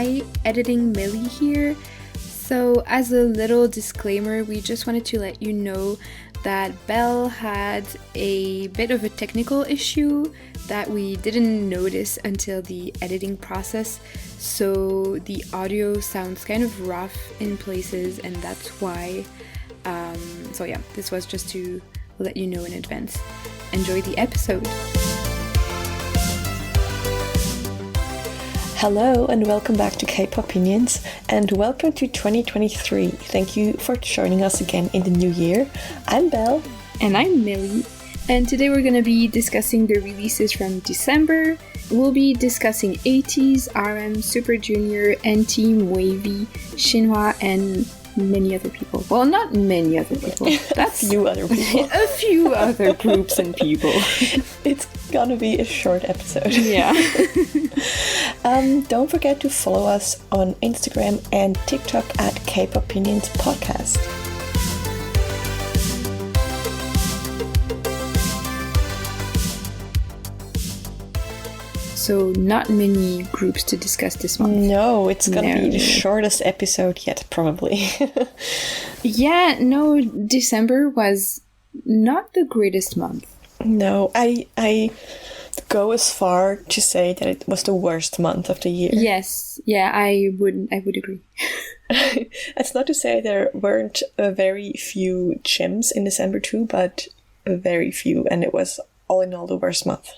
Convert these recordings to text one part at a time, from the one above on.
Hi, Editing Millie here. So as a little disclaimer, we just wanted to let you know that Belle had a bit of a technical issue that we didn't notice until the editing process. So the audio sounds kind of rough in places, and that's why. So yeah, this was just to let you know in advance. Enjoy the episode. Hello and welcome back to K-popinions and welcome to 2023. Thank you for joining us again in the new year. I'm Belle. And I'm Millie. And today we're going to be discussing the releases from December. We'll be discussing 80s, RM, Super Junior, N-Team, Wavy, Shinhwa, and many other people. Well, not many other people. That's a few other people. A few other groups and people. It's gonna be a short episode. Yeah. Don't forget to follow us on Instagram and TikTok at K-popinions podcast. So not many groups to discuss this month. No, it's gonna be the shortest episode yet, probably. Yeah, no, December was not the greatest month. No, I go as far to say that it was the worst month of the year. Yes, yeah, I would agree. It's not to say there weren't very few gems in December too, but very few, and it was all in all the worst month.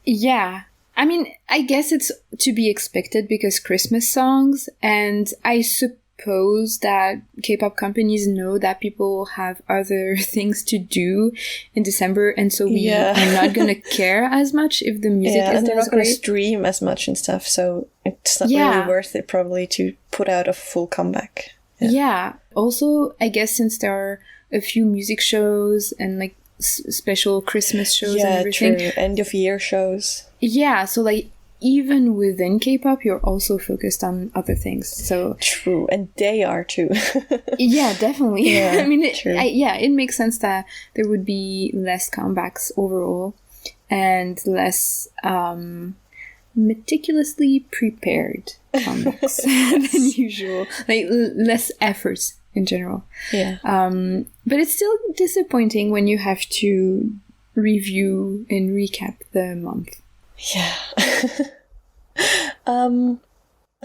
Yeah. I mean, I guess it's to be expected because Christmas songs, and I suppose that K-pop companies know that people have other things to do in December, and so we are not going to care as much if the music isn't and they're not going to great. stream as much and stuff, so it's not really worth it probably to put out a full comeback. Yeah. Also, I guess since there are a few music shows and like special Christmas shows and everything. True. End of year shows. Yeah, so like even within K-pop, you're also focused on other things. So true, and they are too. Yeah, definitely. Yeah, I mean, it makes sense that there would be less comebacks overall and less meticulously prepared comebacks than usual. Like less efforts in general. Yeah. But it's still disappointing when you have to review and recap the month. Yeah.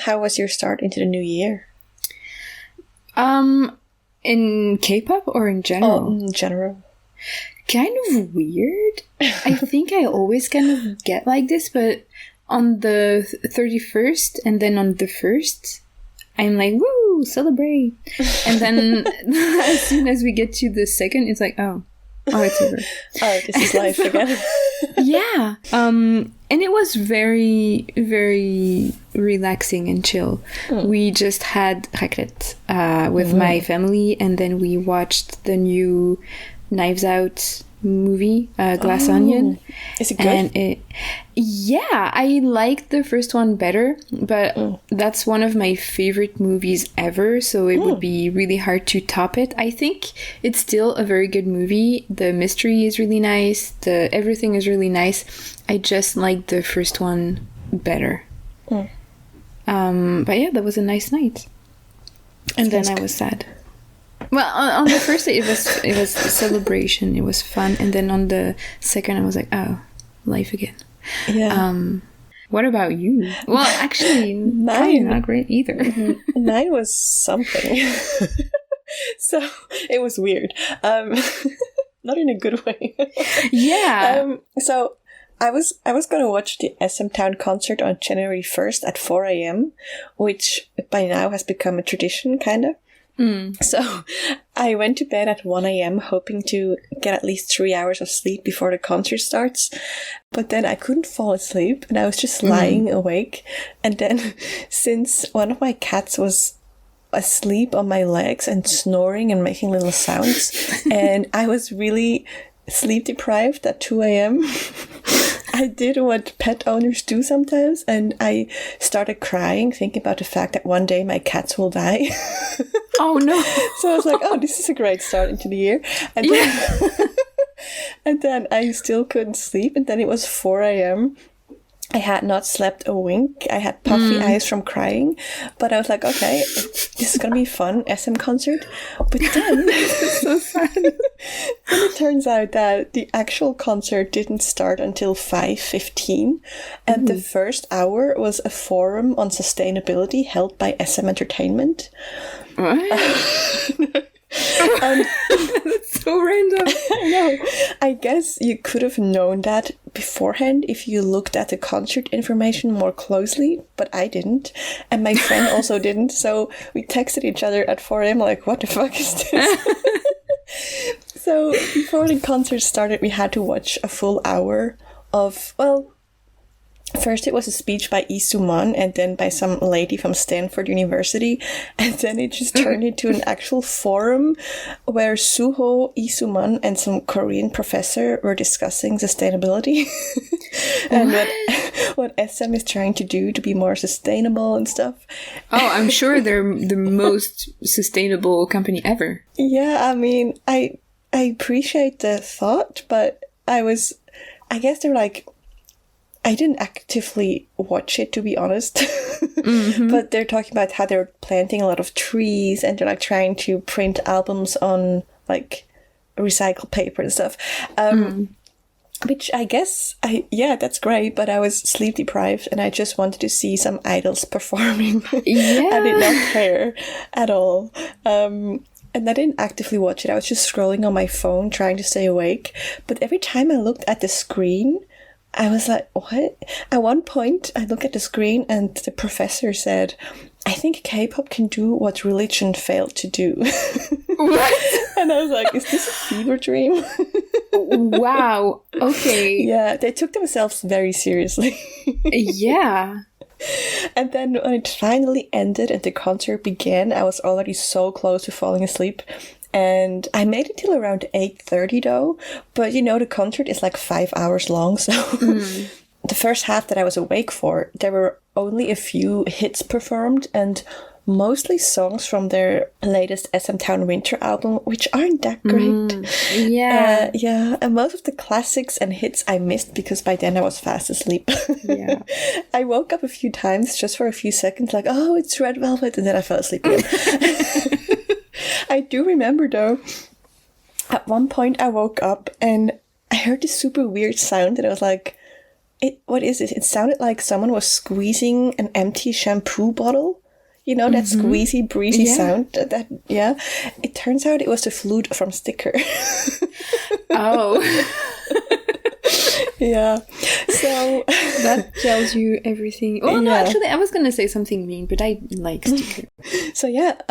How was your start into the new year? In K-pop or in general? Oh, in general. Kind of weird. I think I always kind of get like this, but on the 31st and then on the 1st, I'm like, woo, celebrate. And then as soon as we get to the 2nd, it's like, oh, it's over. Oh, this is life again. Yeah. And it was very, very relaxing and chill. We just had raclette with my family, and then we watched the new Knives Out movie, Glass Onion. Is it good? And I liked the first one better, but that's one of my favorite movies ever, so it would be really hard to top it. I think it's still a very good movie. The mystery is really nice, everything is really nice. I just like the first one better. But yeah, that was a nice night. And then I was sad. Well, on the first day, it was a celebration. It was fun. And then on the second, I was like, oh, life again. Yeah. What about you? Well, actually, mine not great either. Mine was something. So, it was weird. Not in a good way. Yeah. So, I was going to watch the SM Town concert on January 1st at 4 a.m., which by now has become a tradition, kind of. So I went to bed at 1 a.m. hoping to get at least 3 hours of sleep before the concert starts. But then I couldn't fall asleep and I was just lying awake. And then since one of my cats was asleep on my legs and snoring and making little sounds, and I was really sleep deprived at 2 a.m., I did what pet owners do sometimes, and I started crying, thinking about the fact that one day my cats will die. Oh no. So I was like, oh, this is a great start into the year. And then, and then I still couldn't sleep, and then it was 4 a.m. I had not slept a wink. I had puffy eyes from crying, but I was like, okay, this is gonna be fun, SM concert. But then, So sad. then it turns out that the actual concert didn't start until 5:15, and the first hour was a forum on sustainability held by SM Entertainment. What? That's so random. I know. I guess you could have known that beforehand if you looked at the concert information more closely, but I didn't. And my friend also didn't. So we texted each other at 4 a.m. like, what the fuck is this? So before the concert started, we had to watch a full hour of, well, first it was a speech by Lee Soo-man and then by some lady from Stanford University, and then it just turned into an actual forum where Suho, Lee Soo-man, and some Korean professor were discussing sustainability and what SM is trying to do to be more sustainable and stuff. Oh, I'm sure they're the most sustainable company ever. Yeah, I mean, I appreciate the thought, but I guess they're like, I didn't actively watch it, to be honest. But they're talking about how they're planting a lot of trees and they're like trying to print albums on like recycled paper and stuff. Which I guess, that's great, but I was sleep deprived and I just wanted to see some idols performing. Yeah. I did not care at all. And I didn't actively watch it. I was just scrolling on my phone trying to stay awake. But every time I looked at the screen, I was like, what? At one point, I look at the screen and the professor said, I think K-pop can do what religion failed to do. What? And I was like, is this a fever dream? Wow. Okay. Yeah, they took themselves very seriously. Yeah. And then when it finally ended and the concert began, I was already so close to falling asleep. And I made it till around 8:30 though. But you know, the concert is like 5 hours long. So the first half that I was awake for, there were only a few hits performed and mostly songs from their latest SM Town Winter album, which aren't that great. Yeah. Yeah. And most of the classics and hits I missed because by then I was fast asleep. Yeah. I woke up a few times just for a few seconds like, oh, it's Red Velvet. And then I fell asleep again. I do remember though, at one point I woke up and I heard this super weird sound and I was like, what is it? It sounded like someone was squeezing an empty shampoo bottle. You know, that squeezy, breezy sound? Yeah. It turns out it was the flute from Sticker. Oh. Yeah. So that tells you everything. Oh, no, actually, I was going to say something mean, but I like Sticker. So yeah,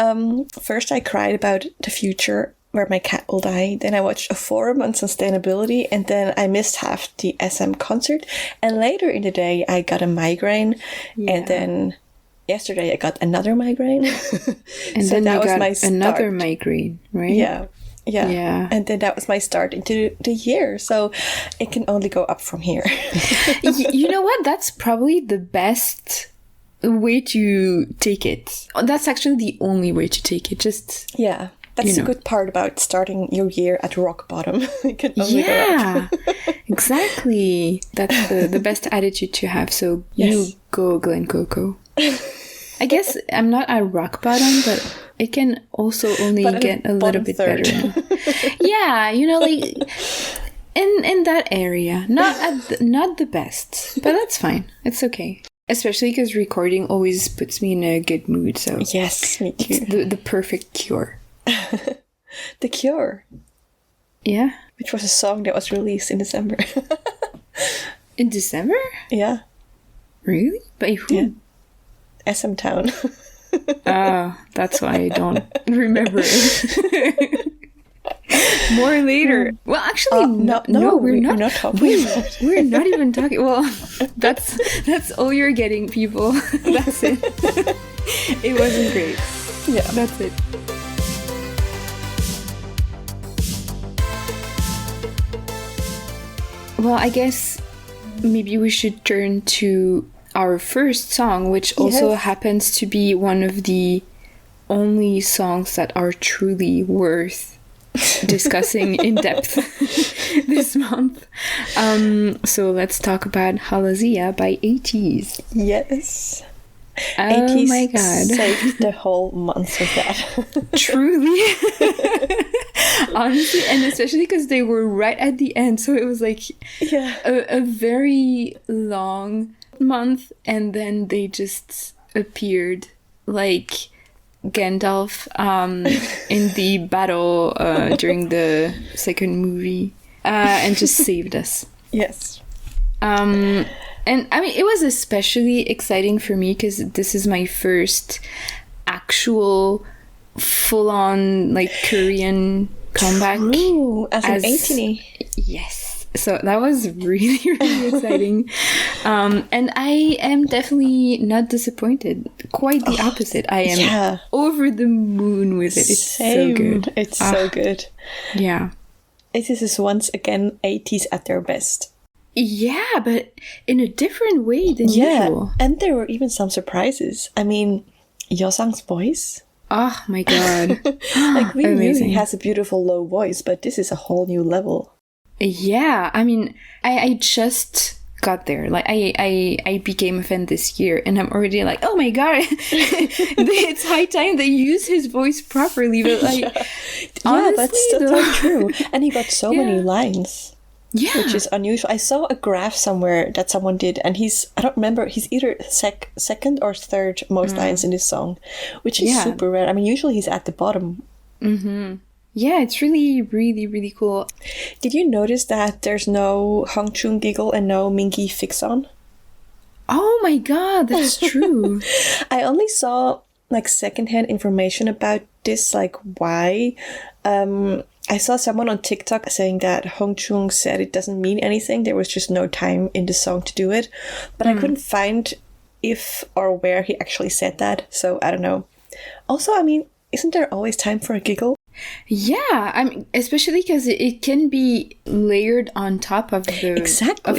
first I cried about the future where my cat will die. Then I watched a forum on sustainability, and then I missed half the SM concert. And later in the day, I got a migraine, and then yesterday I got another migraine. And so then that was my start. Another migraine, right? Yeah. And then that was my start into the year. So it can only go up from here. You know what? That's probably the best way to take it. That's actually the only way to take it. Just that's the good part about starting your year at rock bottom. It can only go up. Exactly. That's the best attitude to have. So you go, Glen Coco. I guess I'm not at rock bottom, but it can also only get a little bit better. Yeah, you know, like in that area, not the best, but that's fine. It's okay. Especially because recording always puts me in a good mood. So yes, me too. It's the perfect cure. The Cure. Yeah. Which was a song that was released in December. In December? Yeah. Really? By who? Yeah. SM Town. That's why I don't remember it. More later. Well, actually, no, we're not talking about it. We're not even talking. Well, that's all you're getting, people. That's it. It wasn't great. Yeah. That's it. Well, I guess maybe we should turn to our first song, which also happens to be one of the only songs that are truly worth discussing in depth this month. So let's talk about Halazia by 80s. Yes. Oh 80s my god. saved the whole month with that. Truly. Honestly, and especially because they were right at the end. So it was like a very long month, and then they just appeared like Gandalf in the battle during the second movie and just saved us. Yes. And I mean, it was especially exciting for me because this is my first actual full-on like Korean comeback. True, as an 18. Yes. So that was really, really exciting. And I am definitely not disappointed. Quite the opposite. I am over the moon with it. It's so good. It's so good. Yeah. This is once again 80s at their best. Yeah, but in a different way than usual. And there were even some surprises. I mean, Yosang's voice. Oh my god. Like, we knew he has a beautiful low voice, but this is a whole new level. Yeah, I mean, I just got there. Like, I became a fan this year, and I'm already like, oh my god, it's high time they use his voice properly. But like, honestly, but still so true. And he got so many lines. Yeah. Which is unusual. I saw a graph somewhere that someone did, and I don't remember, he's either second or third most lines in this song, which is super rare. I mean, usually he's at the bottom. Mm-hmm. Yeah, it's really, really, really cool. Did you notice that there's no Hong Chun giggle and no Mingi fix on? Oh my god, that's true. I only saw like secondhand information about this, like why. I saw someone on TikTok saying that Hong Chung said it doesn't mean anything. There was just no time in the song to do it. But I couldn't find if or where he actually said that. So I don't know. Also, I mean, isn't there always time for a giggle? Yeah, I mean, especially because it can be layered on top of of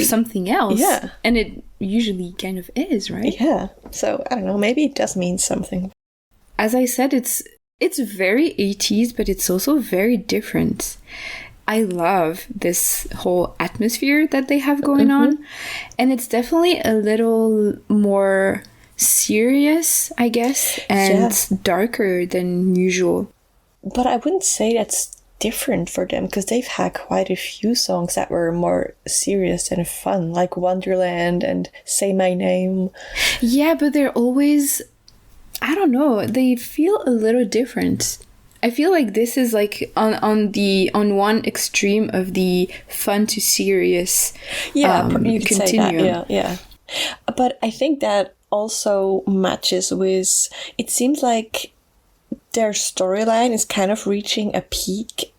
something else. Yeah. And it usually kind of is, right? Yeah. So I don't know. Maybe it does mean something. As I said, it's very 80s, but it's also very different. I love this whole atmosphere that they have going on. And it's definitely a little more serious, I guess, and darker than usual. But I wouldn't say that's different for them, because they've had quite a few songs that were more serious and fun, like Wonderland and Say My Name. Yeah, but they're always... I don't know. They feel a little different. I feel like this is like on one extreme of the fun to serious. Yeah, you could say that. Yeah. But I think that also matches with. It seems like their storyline is kind of reaching a peak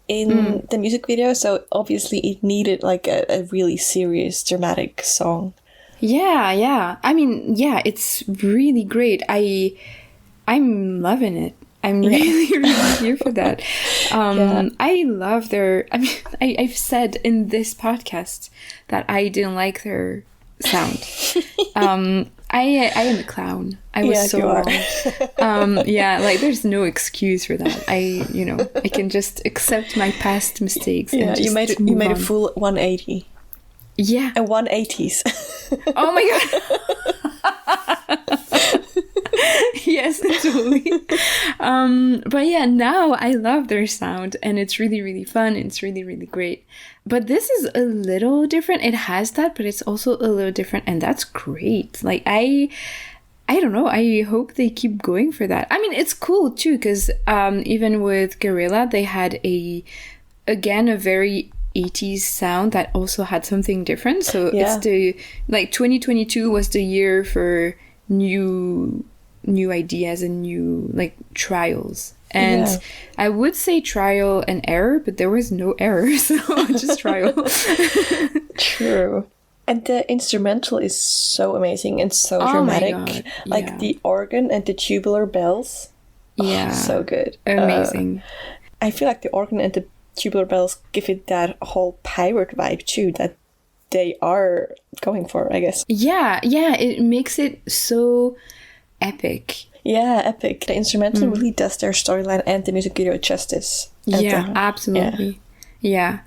in the music video. So obviously, it needed like a really serious, dramatic song. Yeah. I mean, yeah, it's really great. I'm loving it. I'm really, really here for that. I love their... I mean, I've said in this podcast that I didn't like their sound. I am a clown. I was so wrong. Yeah, like there's no excuse for that. I can just accept my past mistakes. Yeah, and just you made a full 180. Yeah. A 180s. Oh my god. Yes, totally. But yeah, now I love their sound, and it's really, really fun. It's really, really great. But this is a little different. It has that, but it's also a little different, and that's great. Like I don't know. I hope they keep going for that. I mean, it's cool too, because even with Gorilla, they had a very 80s sound that also had something different. So it's 2022 was the year for new ideas and new like trials. And I would say trial and error, but there was no error, so just trial. True. And the instrumental is so amazing and so dramatic. Like the organ and the tubular bells. Yeah. So good. Amazing. I feel like the organ and the tubular bells give it that whole pirate vibe too that they are going for, I guess. Yeah, it makes it so epic. Yeah, epic. The instrumental really does their storyline and the music video justice. Absolutely. Yeah.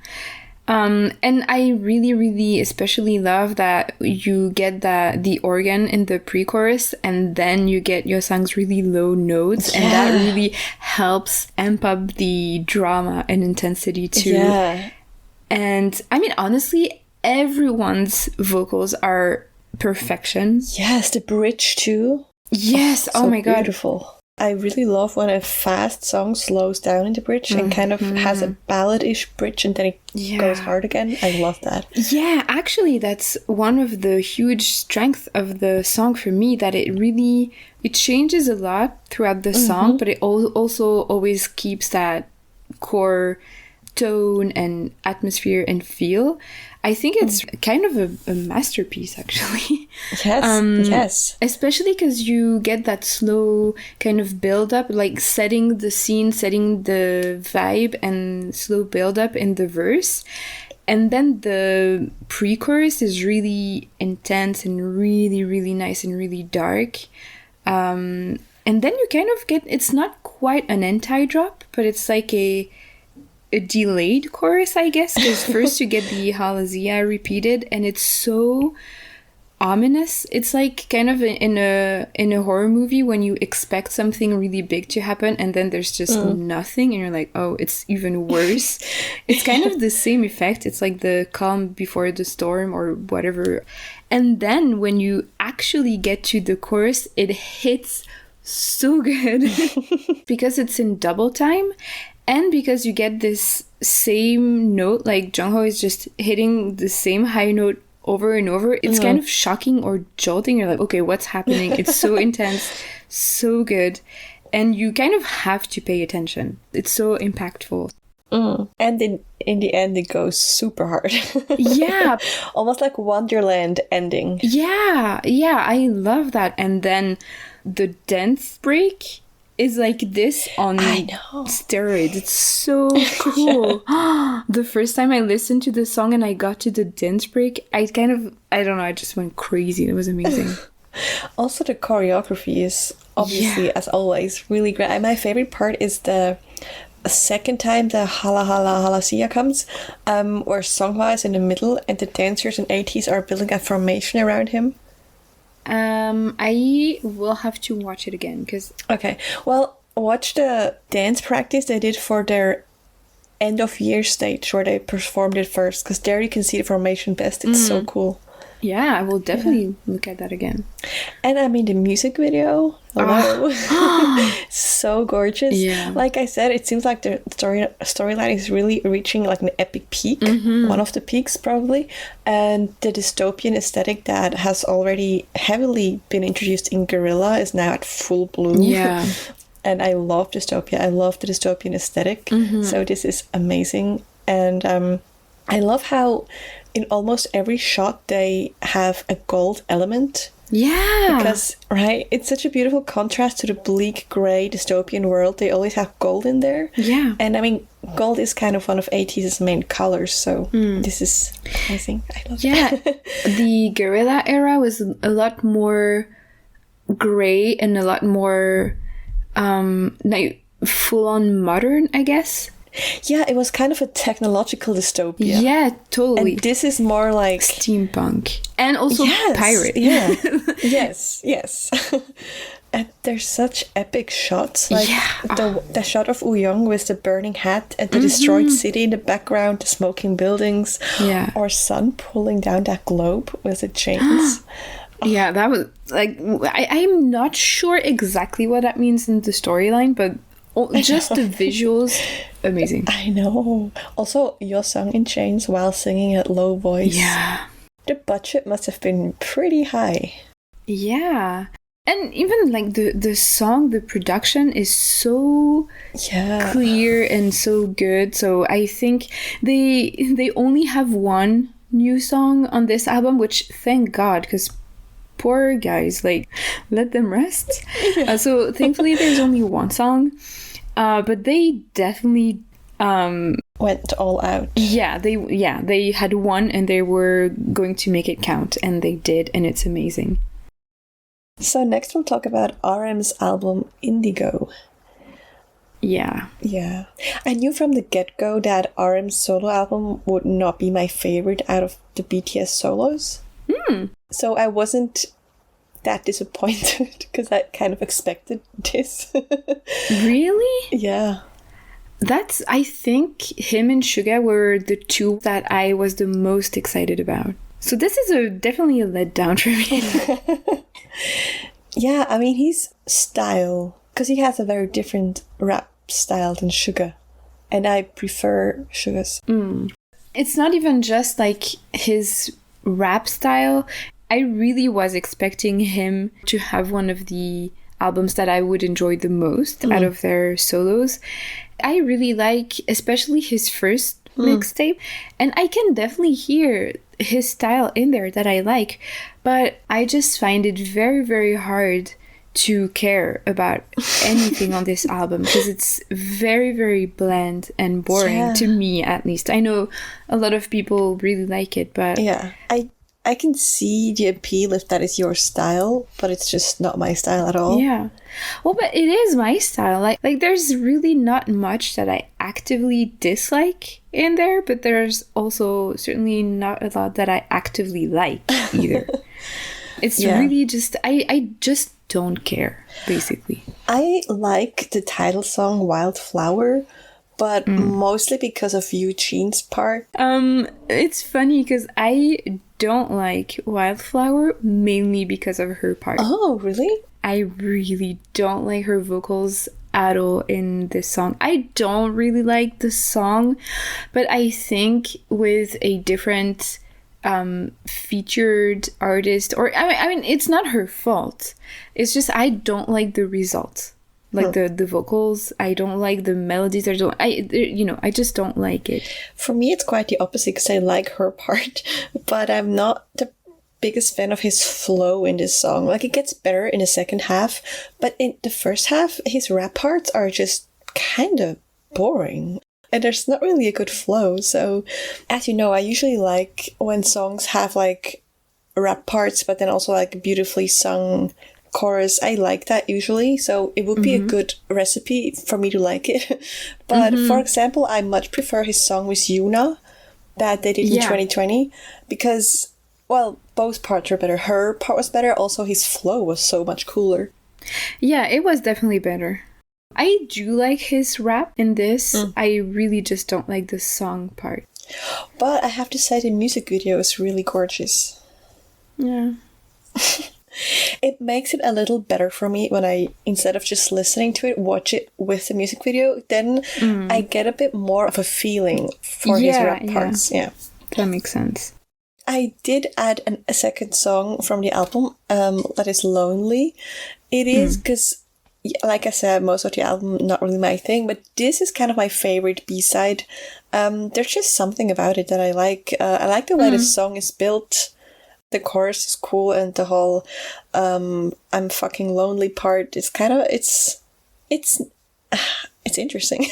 And I really, really especially love that you get the organ in the pre-chorus, and then you get Yeosang's really low notes, and that really helps amp up the drama and intensity too. Yeah. And I mean, honestly, everyone's vocals are perfection. Yes, the bridge too. Yes, oh my god. Beautiful. I really love when a fast song slows down in the bridge and kind of has a ballad-ish bridge and then it goes hard again. I love that. Yeah, actually, that's one of the huge strengths of the song for me, that it changes a lot throughout the song, but it also always keeps that core tone and atmosphere and feel. I think it's kind of a masterpiece, actually. Yes. Especially because you get that slow kind of build up, like setting the scene, setting the vibe, and slow build up in the verse. And then the pre-chorus is really intense and really, really nice and really dark. And then you kind of get, it's not quite an anti-drop, but it's like a delayed chorus, I guess, because first you get the halazia repeated, and it's so ominous. It's like kind of in a horror movie when you expect something really big to happen and then there's just nothing, and you're like, oh, it's even worse. It's kind of the same effect. It's like the calm before the storm or whatever. And then when you actually get to the chorus, it hits so good because it's in double time. And because you get this same note, like Jungho is just hitting the same high note over and over, it's kind of shocking or jolting. You're like, okay, what's happening? It's so intense, so good. And you kind of have to pay attention. It's so impactful. And in the end, it goes super hard. Yeah. Almost like Wonderland ending. Yeah, I love that. And then the dance break is like this on steroids. It's so cool. The first time I listened to the song and I got to the dance break, I don't know, I just went crazy. It was amazing. Also, the choreography is obviously, as always, really great. And my favorite part is the second time the halazia comes, where Songhwa is in the middle and the dancers and ATs are building a formation around him. I will have to watch it again because... Okay, well, watch the dance practice they did for their end of year stage where they performed it first, because there you can see the formation best. It's so cool. Yeah, I will definitely look at that again. And I mean, the music video, so gorgeous. Yeah. Like I said, it seems like the storyline is really reaching like an epic peak, one of the peaks probably. And the dystopian aesthetic that has already heavily been introduced in Guerrilla is now at full bloom. Yeah. And I love dystopia. I love the dystopian aesthetic. So this is amazing. And I love how in almost every shot they have a gold element. Yeah. Because, right, it's such a beautiful contrast to the bleak, grey, dystopian world. They always have gold in there. Yeah. And I mean, gold is kind of one of ATEEZ's main colors, so this is amazing. I love it. The Guerrilla era was a lot more grey and a lot more like full-on modern, I guess. Yeah, it was kind of a technological dystopia. Yeah, totally. And this is more like... steampunk. And also pirate. Yeah. yes. And there's such epic shots. Like the shot of Woo-young with the burning hat and the destroyed city in the background, the smoking buildings. Yeah. Or Sun pulling down that globe with the chains. Yeah, that was like... I'm not sure exactly what that means in the storyline, but... just the visuals, amazing. I know. Also, Yeosang in chains while singing at low voice. Yeah. The budget must have been pretty high. Yeah. And even like the song, the production is so clear and so good. So I think they only have one new song on this album, which thank God, because poor guys, like, let them rest. So thankfully there's only one song. But they definitely went all out. Yeah, they had one and they were going to make it count, and they did, and it's amazing. So next we'll talk about RM's album Indigo. Yeah. Yeah. I knew from the get-go that RM's solo album would not be my favorite out of the BTS solos. So I wasn't that disappointed because I kind of expected this. Really? Yeah. I think him and Suga were the two that I was the most excited about. So this is definitely a letdown for me. Yeah, I mean, his style, because he has a very different rap style than Suga. And I prefer Suga's. It's not even just like his rap style. I really was expecting him to have one of the albums that I would enjoy the most out of their solos. I really like, especially his first mixtape, and I can definitely hear his style in there that I like, but I just find it very, very hard to care about anything on this album because it's very, very bland and boring to me, at least. I know a lot of people really like it, but yeah, I can see the appeal if that is your style, but it's just not my style at all. Yeah. Well, but it is my style. Like there's really not much that I actively dislike in there, but there's also certainly not a lot that I actively like either. It's really just, I just don't care, basically. I like the title song Wildflower, but mostly because of Eugene's part. It's funny because I don't like Wildflower mainly because of her part. Oh, really? I really don't like her vocals at all in this song. I don't really like the song, but I think with a different featured artist, or I mean, it's not her fault. It's just I don't like the result. Like the vocals, I don't like the melodies. I just don't like it. For me, it's quite the opposite because I like her part, but I'm not the biggest fan of his flow in this song. Like, it gets better in the second half, but in the first half, his rap parts are just kind of boring. And there's not really a good flow. So, as you know, I usually like when songs have like rap parts, but then also like beautifully sung chorus. I like that usually, so it would be a good recipe for me to like it. But for example, I much prefer his song with Yuna that they did in 2020 because, well, both parts were better. Her part was better, also his flow was so much cooler. Yeah, it was definitely better. I do like his rap in this. I really just don't like the song part. But I have to say the music video is really gorgeous. Yeah. It makes it a little better for me when I, instead of just listening to it, watch it with the music video. Then I get a bit more of a feeling for his rap parts. Yeah, that makes sense. I did add a second song from the album that is Lonely. It is because, like I said, most of the album not really my thing, but this is kind of my favorite B-side. There's just something about it that I like. I like the way the song is built. The chorus is cool, and the whole I'm fucking lonely part is kind of it's interesting.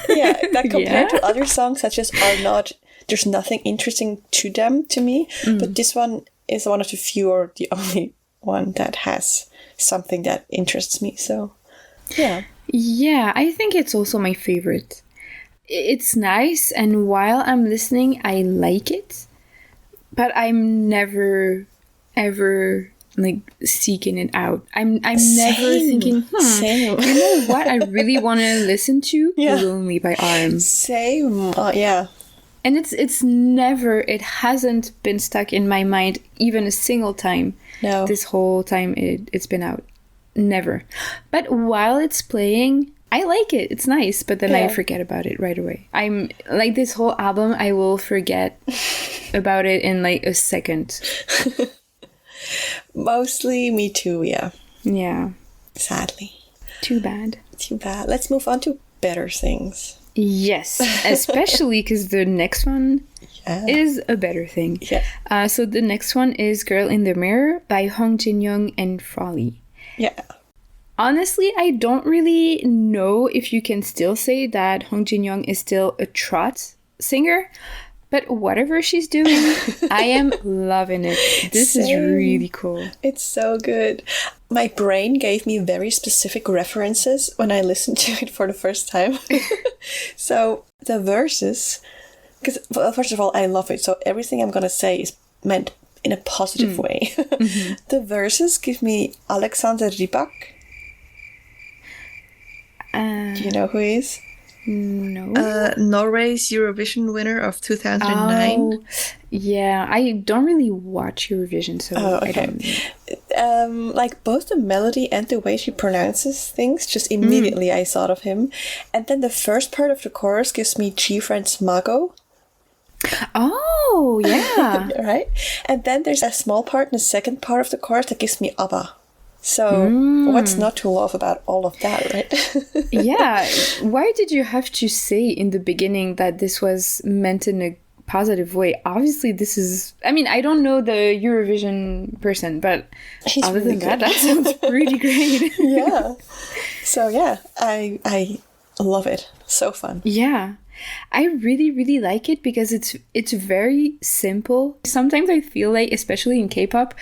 Yeah, that compared to other songs such as Are Not, there's nothing interesting to them to me, but this one is one of the few or the only one that has something that interests me. So yeah, I think it's also my favorite. It's nice, and while I'm listening I like it. But I'm never, ever, like, seeking it out. I'm never thinking, Same. You know what I really want to listen to? Lonely by RM. Same. Yeah. And it hasn't been stuck in my mind even a single time. No. This whole time it's been out. Never. But while it's playing, I like it. It's nice, but then I forget about it right away. I'm like, this whole album, I will forget about it in like a second. Mostly me too, yeah. Yeah. Sadly. Too bad. Too bad. Let's move on to better things. Yes, especially because the next one is a better thing. Yeah. So the next one is Girl in the Mirror by Hong Jin-young and Frawley. Yeah. Honestly, I don't really know if you can still say that Hong Jin-young is still a trot singer, But whatever she's doing, I am loving it. This is really cool. It's so good. My brain gave me very specific references when I listened to it for the first time. So the verses, because well, first of all, I love it. So everything I'm going to say is meant in a positive way. The verses give me Alexander Rybak. Do you know who he is? No. Norway's Eurovision winner of 2009. Oh, yeah, I don't really watch Eurovision, so I don't. Like both the melody and the way she pronounces things, just immediately I thought of him. And then the first part of the chorus gives me G Friends Mago. Oh, yeah. Right? And then there's a small part in the second part of the chorus that gives me ABBA. So what's not to love about all of that, right? Yeah. Why did you have to say in the beginning that this was meant in a positive way? Obviously, this is... I mean, I don't know the Eurovision person, but He's other really than good. that sounds pretty great. Yeah. So yeah, I love it. So fun. Yeah. I really, really like it because it's very simple. Sometimes I feel like, especially in K-pop,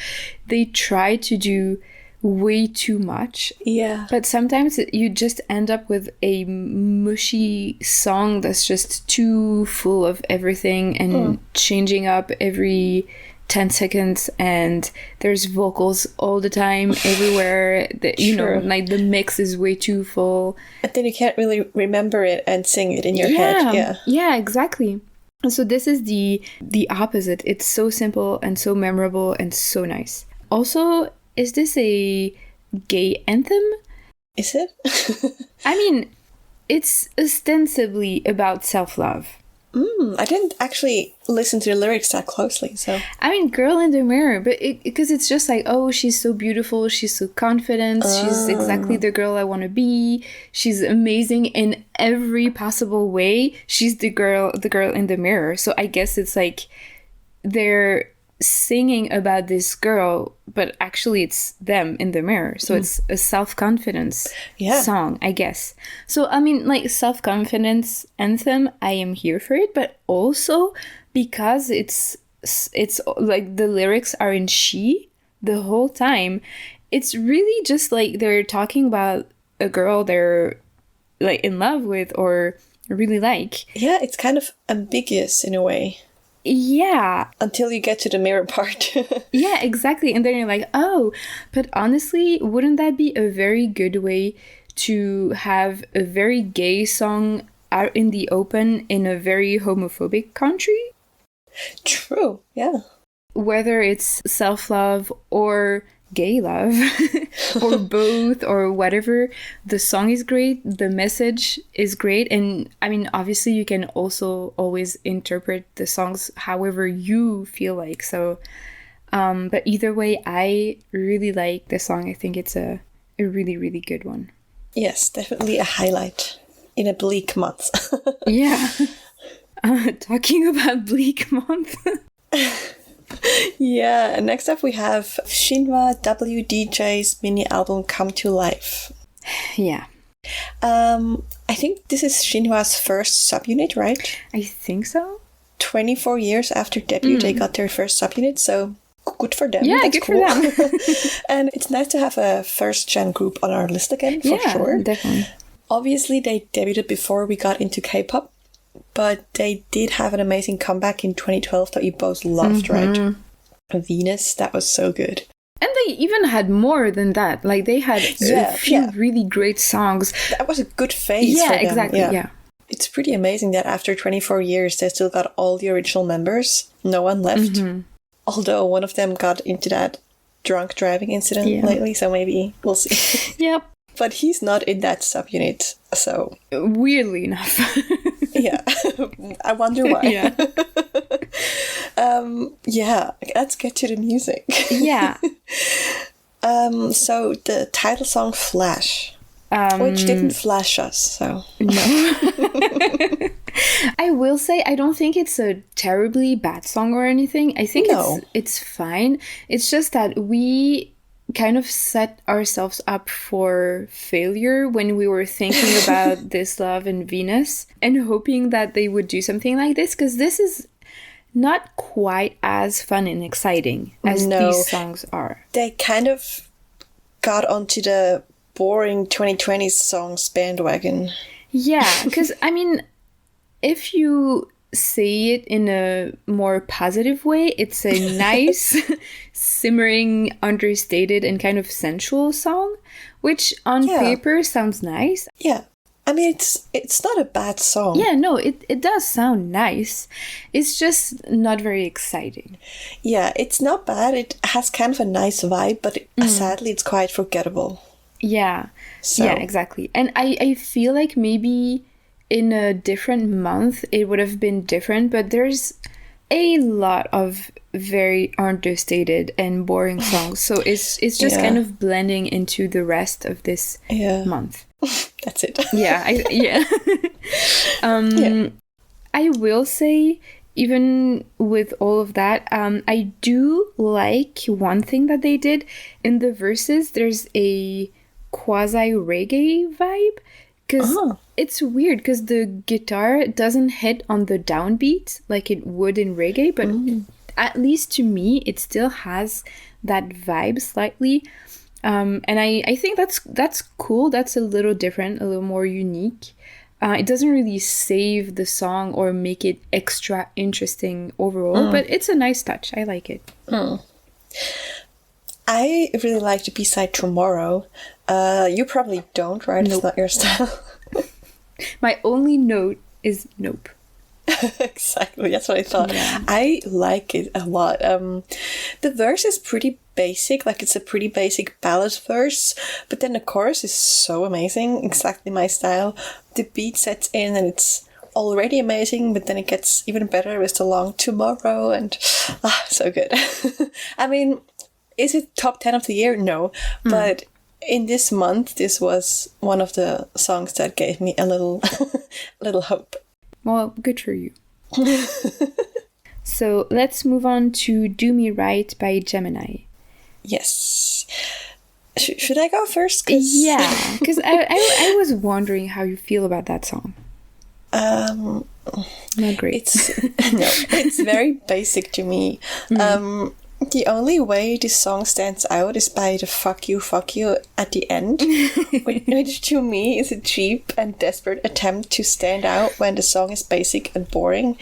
they try to do way too much. Yeah. But sometimes you just end up with a mushy song that's just too full of everything and changing up every 10 seconds, and there's vocals all the time everywhere. You know, like the mix is way too full. And then you can't really remember it and sing it in your head. Yeah. Yeah, exactly. And so this is the opposite. It's so simple and so memorable and so nice. Also, is this a gay anthem? Is it? I mean, it's ostensibly about self-love. I didn't actually listen to the lyrics that closely, so... I mean, girl in the mirror, but because it's just like, oh, she's so beautiful, she's so confident, she's exactly the girl I want to be, she's amazing in every possible way, she's the girl in the mirror. So I guess it's like they're singing about this girl, but actually it's them in the mirror. So it's a self-confidence song, I guess. So I mean, like, self-confidence anthem, I am here for it, but also because it's like the lyrics are in she the whole time. It's really just like they're talking about a girl they're like in love with or really like. Yeah, it's kind of ambiguous in a way. Yeah. Until you get to the mirror part. Yeah, exactly. And then you're like, oh, but honestly, wouldn't that be a very good way to have a very gay song out in the open in a very homophobic country? True, yeah. Whether it's self-love or gay love or both or whatever, the song is great, the message is great, and I mean, obviously you can also always interpret the songs however you feel like. So but either way, I really like the song. I think it's a really, really good one. Yes, definitely a highlight in a bleak month. Yeah. Talking about bleak month. Yeah, and next up we have Shinhwa WDJ's mini album Come to Life. Yeah. I think this is Shinhwa's first subunit, right? I think so. 24 years after debut, they got their first subunit, so good for them. Yeah, that's good cool. for them. And it's nice to have a first-gen group on our list again, for sure. Yeah, definitely. Obviously, they debuted before we got into K-pop, but they did have an amazing comeback in 2012 that we both loved, right? Venus, that was so good. And they even had more than that. Like, they had a few really great songs. That was a good phase for them. Exactly, yeah. It's pretty amazing that after 24 years, they still got all the original members. No one left. Although one of them got into that drunk driving incident lately, so maybe we'll see. Yep. But he's not in that subunit, so... Weirdly enough. Yeah. I wonder why. Yeah. Let's get to the music. Yeah. So the title song Flash, which didn't flash us, so... No. I will say, I don't think it's a terribly bad song or anything. I think it's fine. It's just that we kind of set ourselves up for failure when we were thinking about This Love and Venus and hoping that they would do something like this, because this is not quite as fun and exciting as these songs are. They kind of got onto the boring 2020s songs bandwagon. Yeah, because, I mean, if you say it in a more positive way, it's a nice, simmering, understated, and kind of sensual song, which on paper sounds nice. Yeah. I mean, it's not a bad song. Yeah, no, it does sound nice. It's just not very exciting. Yeah, it's not bad. It has kind of a nice vibe, but sadly, it's quite forgettable. Yeah, yeah, exactly. And I feel like maybe in a different month it would have been different, but there's a lot of very understated and boring songs, so it's just kind of blending into the rest of this month. That's it. I will say, even with all of that, I do like one thing that they did in the verses. There's a quasi reggae vibe, because it's weird because the guitar doesn't hit on the downbeat like it would in reggae, but at least to me it still has that vibe slightly, and I think that's cool. That's a little different, a little more unique. It doesn't really save the song or make it extra interesting overall, but it's a nice touch. I like it. I really like the B-side Tomorrow. You probably don't, right? Nope. It's not your style. My only note is nope. Exactly, that's what I thought. Yeah. I like it a lot. The verse is pretty basic, like it's a pretty basic ballad verse, but then the chorus is so amazing, exactly my style. The beat sets in and it's already amazing, but then it gets even better with the long tomorrow, and so good. I mean, is it top 10 of the year? No, but in this month, this was one of the songs that gave me a little hope. Well, good for you. So let's move on to Do Me Right by Gemini. Yes. Should I go first? Yeah, because I was wondering how you feel about that song. Not great. It's very basic to me. The only way this song stands out is by the fuck you at the end, which to me is a cheap and desperate attempt to stand out when the song is basic and boring.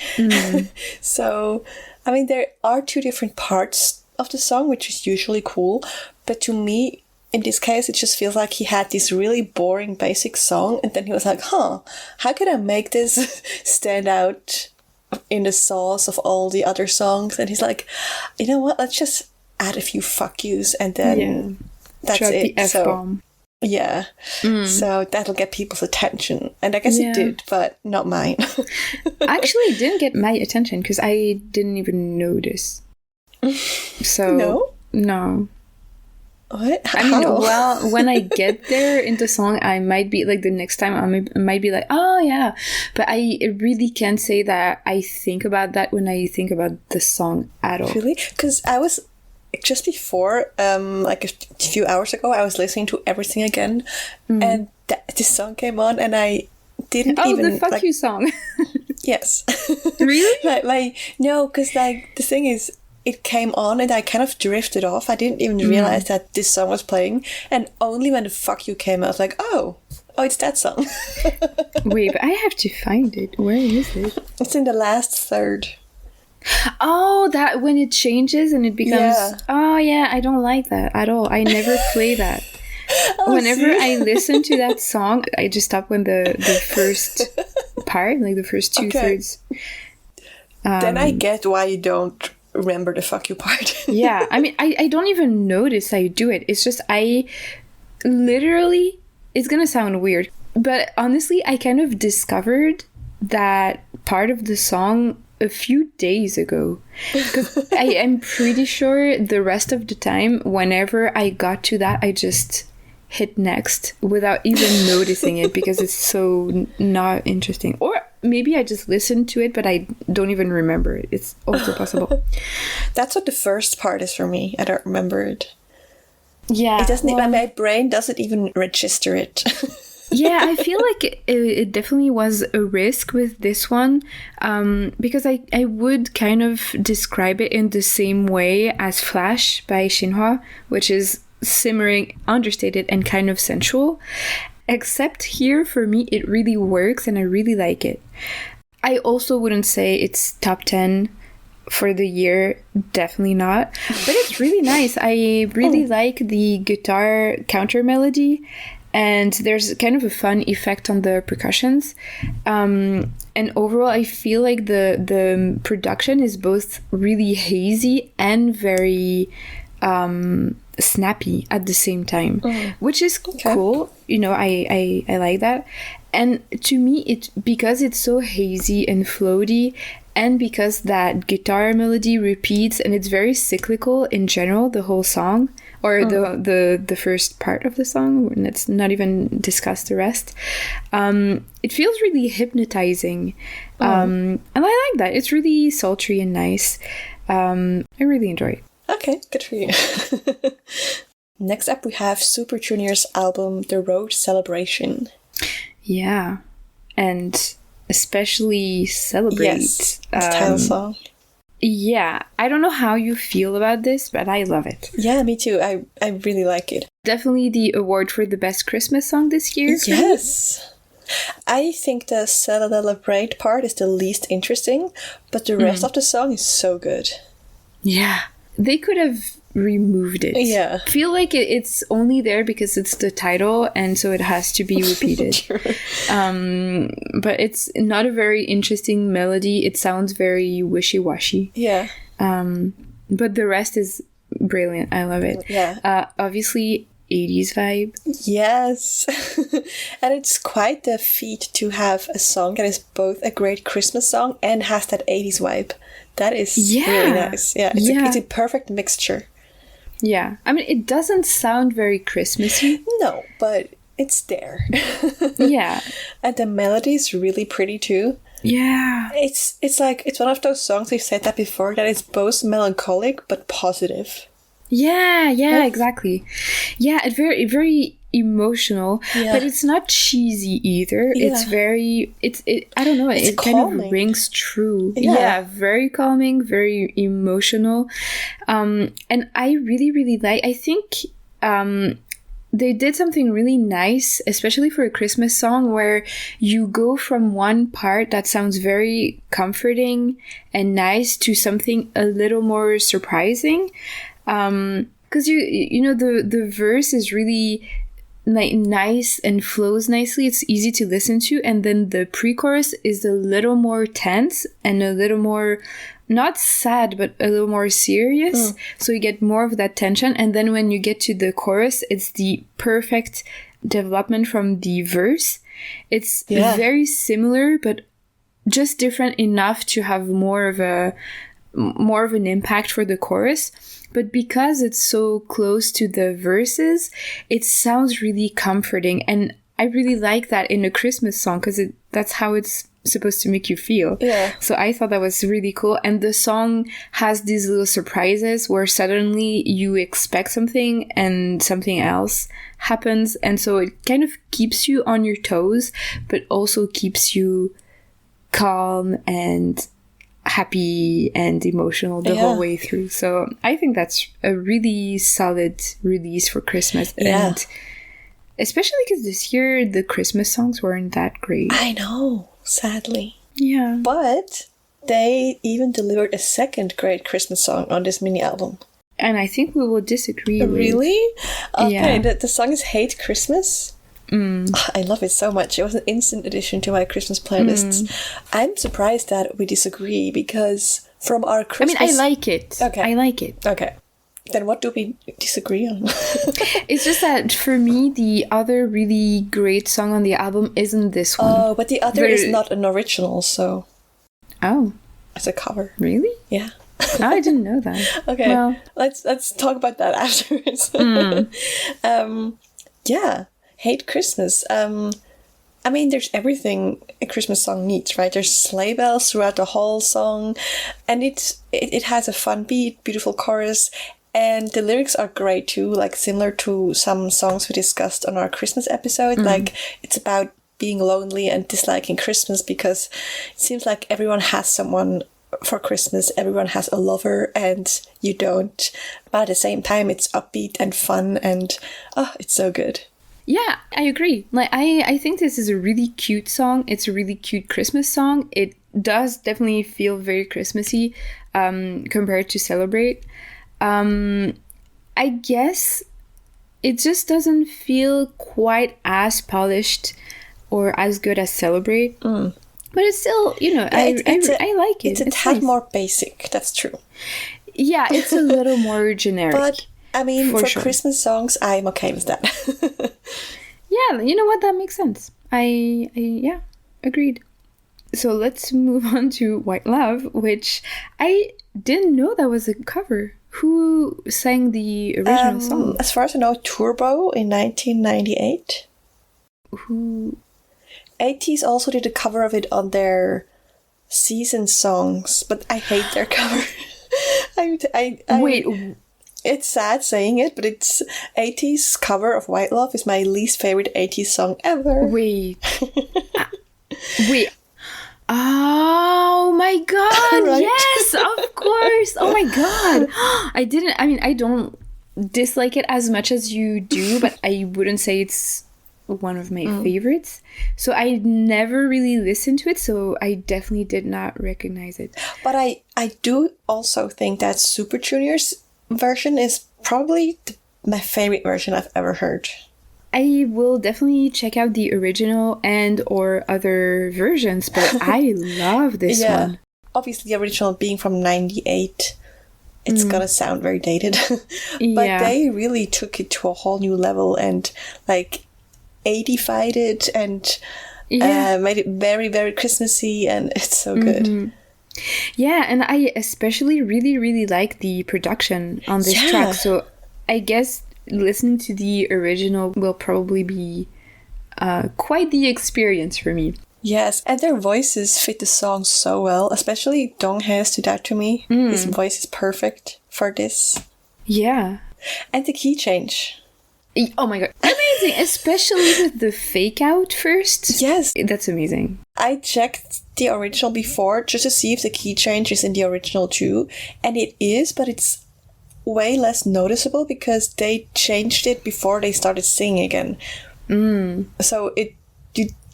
So, I mean, there are two different parts of the song, which is usually cool, but to me, in this case, it just feels like he had this really boring basic song, and then he was like, how can I make this stand out in the sauce of all the other songs? And he's like, you know what, let's just add a few fuck yous, and then that's Drop it. The F-bomb. So that'll get people's attention, and I guess it did, but not mine. Actually, it didn't get my attention because I didn't even notice. So no. What? I mean, well, when I get there in the song, I might be like, the next time I might be like, oh yeah, but I really can't say that I think about that when I think about the song at all. Really? Because I was just before, like a few hours ago, I was listening to Everything Again, and this song came on, and I didn't even... Oh, the fuck you song. Yes. Really? like no, because like the thing is, it came on and I kind of drifted off. I didn't even realize that this song was playing. And only when the fuck you came out, I was like, oh, it's that song. Wait, but I have to find it. Where is it? It's in the last third. Oh, that when it changes and it becomes... Yeah. Oh, yeah, I don't like that at all. I never play that. Whenever I listen to that song, I just stop when the first part, like the first two thirds. Then I get why you don't remember the fuck you part. Yeah, I mean, I don't even notice I do it. It's just I literally, it's gonna sound weird, but honestly, I kind of discovered that part of the song a few days ago, because I am pretty sure the rest of the time, whenever I got to that, I just hit next without even noticing it, because it's so not interesting. Or maybe I just listened to it, but I don't even remember it. It's also possible. That's what the first part is for me. I don't remember it. Yeah. It doesn't. My brain doesn't even register it. Yeah, I feel like it definitely was a risk with this one, because I would kind of describe it in the same way as Flash by Shinhwa, which is simmering, understated, and kind of sensual. Except here, for me, it really works and I really like it. I also wouldn't say it's top 10 for the year, definitely not. But it's really nice. I really like the guitar counter melody. And there's kind of a fun effect on the percussions. And overall, I feel like the production is both really hazy and very snappy at the same time, which is cool. You know, I like that. And to me, because it's so hazy and floaty, and because that guitar melody repeats and it's very cyclical in general, the whole song, or the first part of the song, let's not even discuss the rest. It feels really hypnotizing. And I like that. It's really sultry and nice. I really enjoy it. Okay, good for you. Next up, we have Super Junior's album, The Road Celebration. Yeah, and especially Celebrate. Yes, the title song. Yeah, I don't know how you feel about this, but I love it. Yeah, me too. I really like it. Definitely the award for the best Christmas song this year. Yes. I think the Celebrate part is the least interesting, but the rest of the song is so good. Yeah. They could have removed it. Yeah. I feel like it's only there because it's the title, and so it has to be repeated. But it's not a very interesting melody. It sounds very wishy-washy. Yeah. But the rest is brilliant. I love it. Yeah. Obviously, 80s vibe. Yes. And it's quite the feat to have a song that is both a great Christmas song and has that 80s vibe. That is really nice. Yeah, it's a perfect mixture. Yeah. I mean, it doesn't sound very Christmassy. No, but it's there. Yeah. And the melody is really pretty too. Yeah. It's like, it's one of those songs, we've said that before, that is both melancholic but positive. Yeah, exactly. Yeah, it's very emotional, but it's not cheesy either. Yeah. It's very, I don't know, it calming. Kind of rings true. Yeah, very calming, very emotional. And I really like, I think they did something really nice, especially for a Christmas song, where you go from one part that sounds very comforting and nice to something a little more surprising. Because you know the verse is really like nice and flows nicely. It's easy to listen to, and then the pre-chorus is a little more tense and a little more not sad but a little more serious. So you get more of that tension, and then when you get to the chorus, it's the perfect development from the verse. It's very similar but just different enough to have more of an impact for the chorus. But because it's so close to the verses, it sounds really comforting. And I really like that in a Christmas song, because that's how it's supposed to make you feel. Yeah. So I thought that was really cool. And the song has these little surprises where suddenly you expect something and something else happens. And so it kind of keeps you on your toes, but also keeps you calm and happy and emotional the whole way through. So I think that's a really solid release for Christmas. And especially because this year the Christmas songs weren't that great. I know, sadly. Yeah. But they even delivered a second great Christmas song on this mini album. And I think we will disagree. Really? Okay, the song is Hate Christmas. I love it so much. It was an instant addition to my Christmas playlists. I'm surprised that we disagree, because from our Christmas... I mean, I like it. Okay. I like it. Okay. Then what do we disagree on? It's just that for me, the other really great song on the album isn't this one. Oh, but the other is not an original, so... Oh. It's a cover. Really? Yeah. Oh, I didn't know that. Okay. Well, let's talk about that afterwards. Yeah. Hate Christmas. I mean, there's everything a Christmas song needs, right? There's sleigh bells throughout the whole song, and it has a fun beat, beautiful chorus, And the lyrics are great too, like similar to some songs we discussed on our Christmas episode. Like it's about being lonely and disliking Christmas because it seems like everyone has someone for Christmas, everyone has a lover and you don't. But at the same time, it's upbeat and fun and it's so good. Yeah, I agree. Like I think this is a really cute song. It's a really cute Christmas song. It does definitely feel very Christmassy compared to Celebrate. I guess it just doesn't feel quite as polished or as good as Celebrate. But it's still, I like it. It's a tad more basic, that's true. Yeah, it's a little more generic. But, I mean, for sure. Christmas songs, I'm okay with that. Yeah, you know what? That makes sense. Yeah, agreed. So let's move on to White Love, which I didn't know that was a cover. Who sang the original song? As far as I know, Turbo in 1998. Who? 80s also did a cover of it on their season songs, but I hate their cover. Wait. It's sad saying it, but it's 80s cover of White Love is my least favorite 80s song ever. Wait. Wait. Oh my god, Right? yes, of course. Oh my god. I don't dislike it as much as you do, but I wouldn't say it's one of my favorites. So I never really listened to it, so I definitely did not recognize it. But I do also think that Super Junior's version is probably my favorite version I've ever heard. I will definitely check out the original and or other versions, but I love this one. Obviously, the original being from 98, it's gonna sound very dated. But they really took it to a whole new level and like 80fied it and made it very, very Christmassy, and it's so good. Yeah, and I especially really, really like the production on this track. So I guess listening to the original will probably be quite the experience for me. Yes, and their voices fit the song so well, especially Donghae stood out to me. His voice is perfect for this. Yeah. And the key change. Oh my god, amazing! Especially with the fake out first. Yes. That's amazing. I checked the original before just to see if the key change is in the original too. And it is, but it's way less noticeable because they changed it before they started singing again. So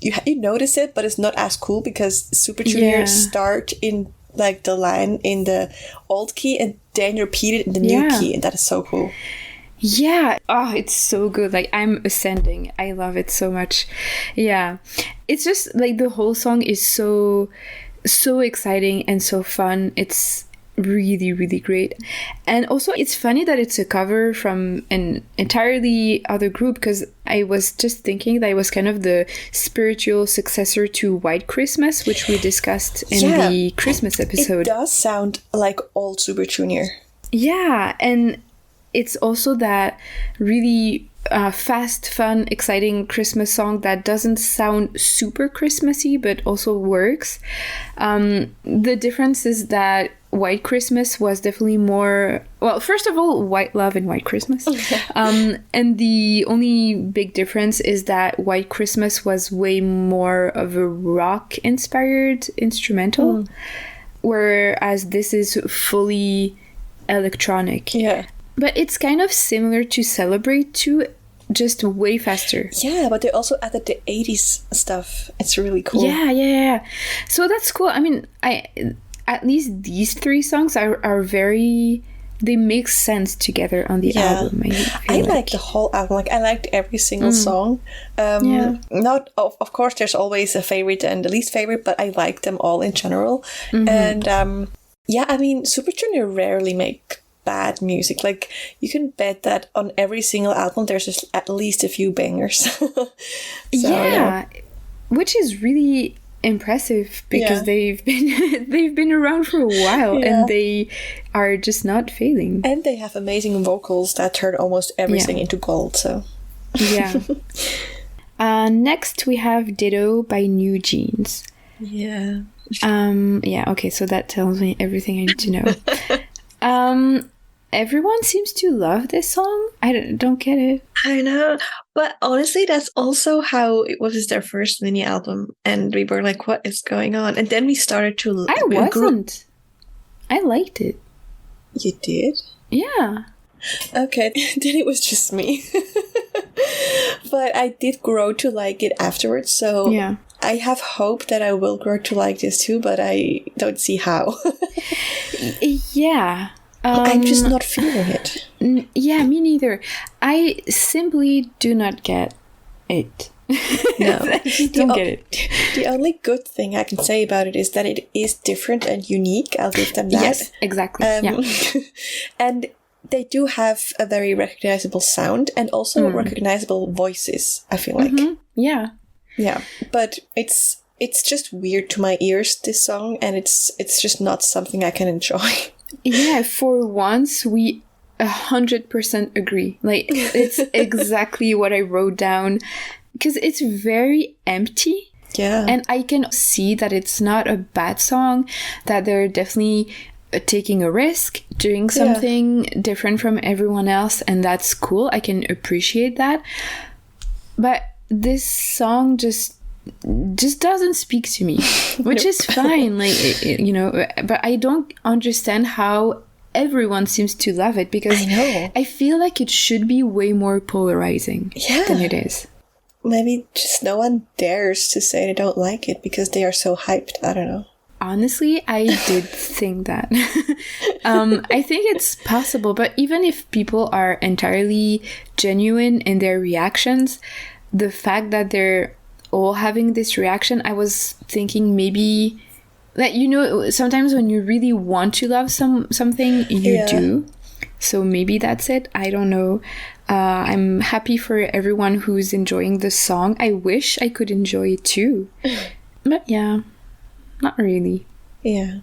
you notice it, but it's not as cool because Super Junior start in like the line in the old key and then repeat it in the new key, and that is so cool. Yeah. Oh, it's so good. Like, I'm ascending. I love it so much. Yeah. It's just like the whole song is so exciting and so fun. It's really, really great. And also, it's funny that it's a cover from an entirely other group, because I was just thinking that it was kind of the spiritual successor to White Christmas, which we discussed in the Christmas episode. It does sound like old Super Junior. Yeah, and it's also that really fast, fun, exciting Christmas song that doesn't sound super Christmassy, but also works. The difference is that White Christmas was definitely more... Well, first of all, White Love and White Christmas. And the only big difference is that White Christmas was way more of a rock-inspired instrumental, whereas this is fully electronic. Yeah. But it's kind of similar to Celebrate too, just way faster. Yeah, but they also added the 80s stuff. It's really cool. Yeah. So that's cool. I mean, at least these three songs are very... They make sense together on the album. I like the whole album. Like, I liked every single song. Not of course, there's always a favorite and the least favorite, but I like them all in general. And I mean, Super Junior rarely make bad music. Like, you can bet that on every single album there's just at least a few bangers. Which is really impressive because they've been around for a while and they are just not failing. And they have amazing vocals that turn almost everything into gold. So next we have Ditto by New Jeans. Okay, so that tells me everything I need to know. everyone seems to love this song. I don't get it. I know. But honestly, that's also how it was their first mini album. And we were like, what is going on? And then we started to... I wasn't. I liked it. You did? Yeah. Okay, then it was just me. But I did grow to like it afterwards, so yeah. I have hope that I will grow to like this too, but I don't see how. Yeah. I'm just not feeling it. Yeah, me neither. I simply do not get it. No. I just don't get it. The only good thing I can say about it is that it is different and unique. I'll give them that. Yes, exactly. Yeah. And they do have a very recognizable sound and also recognizable voices, I feel like. Mm-hmm. Yeah. Yeah. But it's just weird to my ears, this song, and it's just not something I can enjoy. Yeah, for once we 100% agree. Like, it's exactly what I wrote down, because it's very empty. Yeah. And I can see that it's not a bad song, that they're definitely taking a risk, doing something different from everyone else, and that's cool. I can appreciate that. But this song just doesn't speak to me, which is fine. Like, but I don't understand how everyone seems to love it, because I know. I feel like it should be way more polarizing than it is. Maybe just no one dares to say they don't like it because they are so hyped. I don't know. Honestly, I did think that. I think it's possible, but even if people are entirely genuine in their reactions, the fact that they're all having this reaction, I was thinking maybe that, sometimes when you really want to love something, you do. So maybe that's it. I don't know. I'm happy for everyone who's enjoying the song. I wish I could enjoy it too. But yeah, not really. Yeah.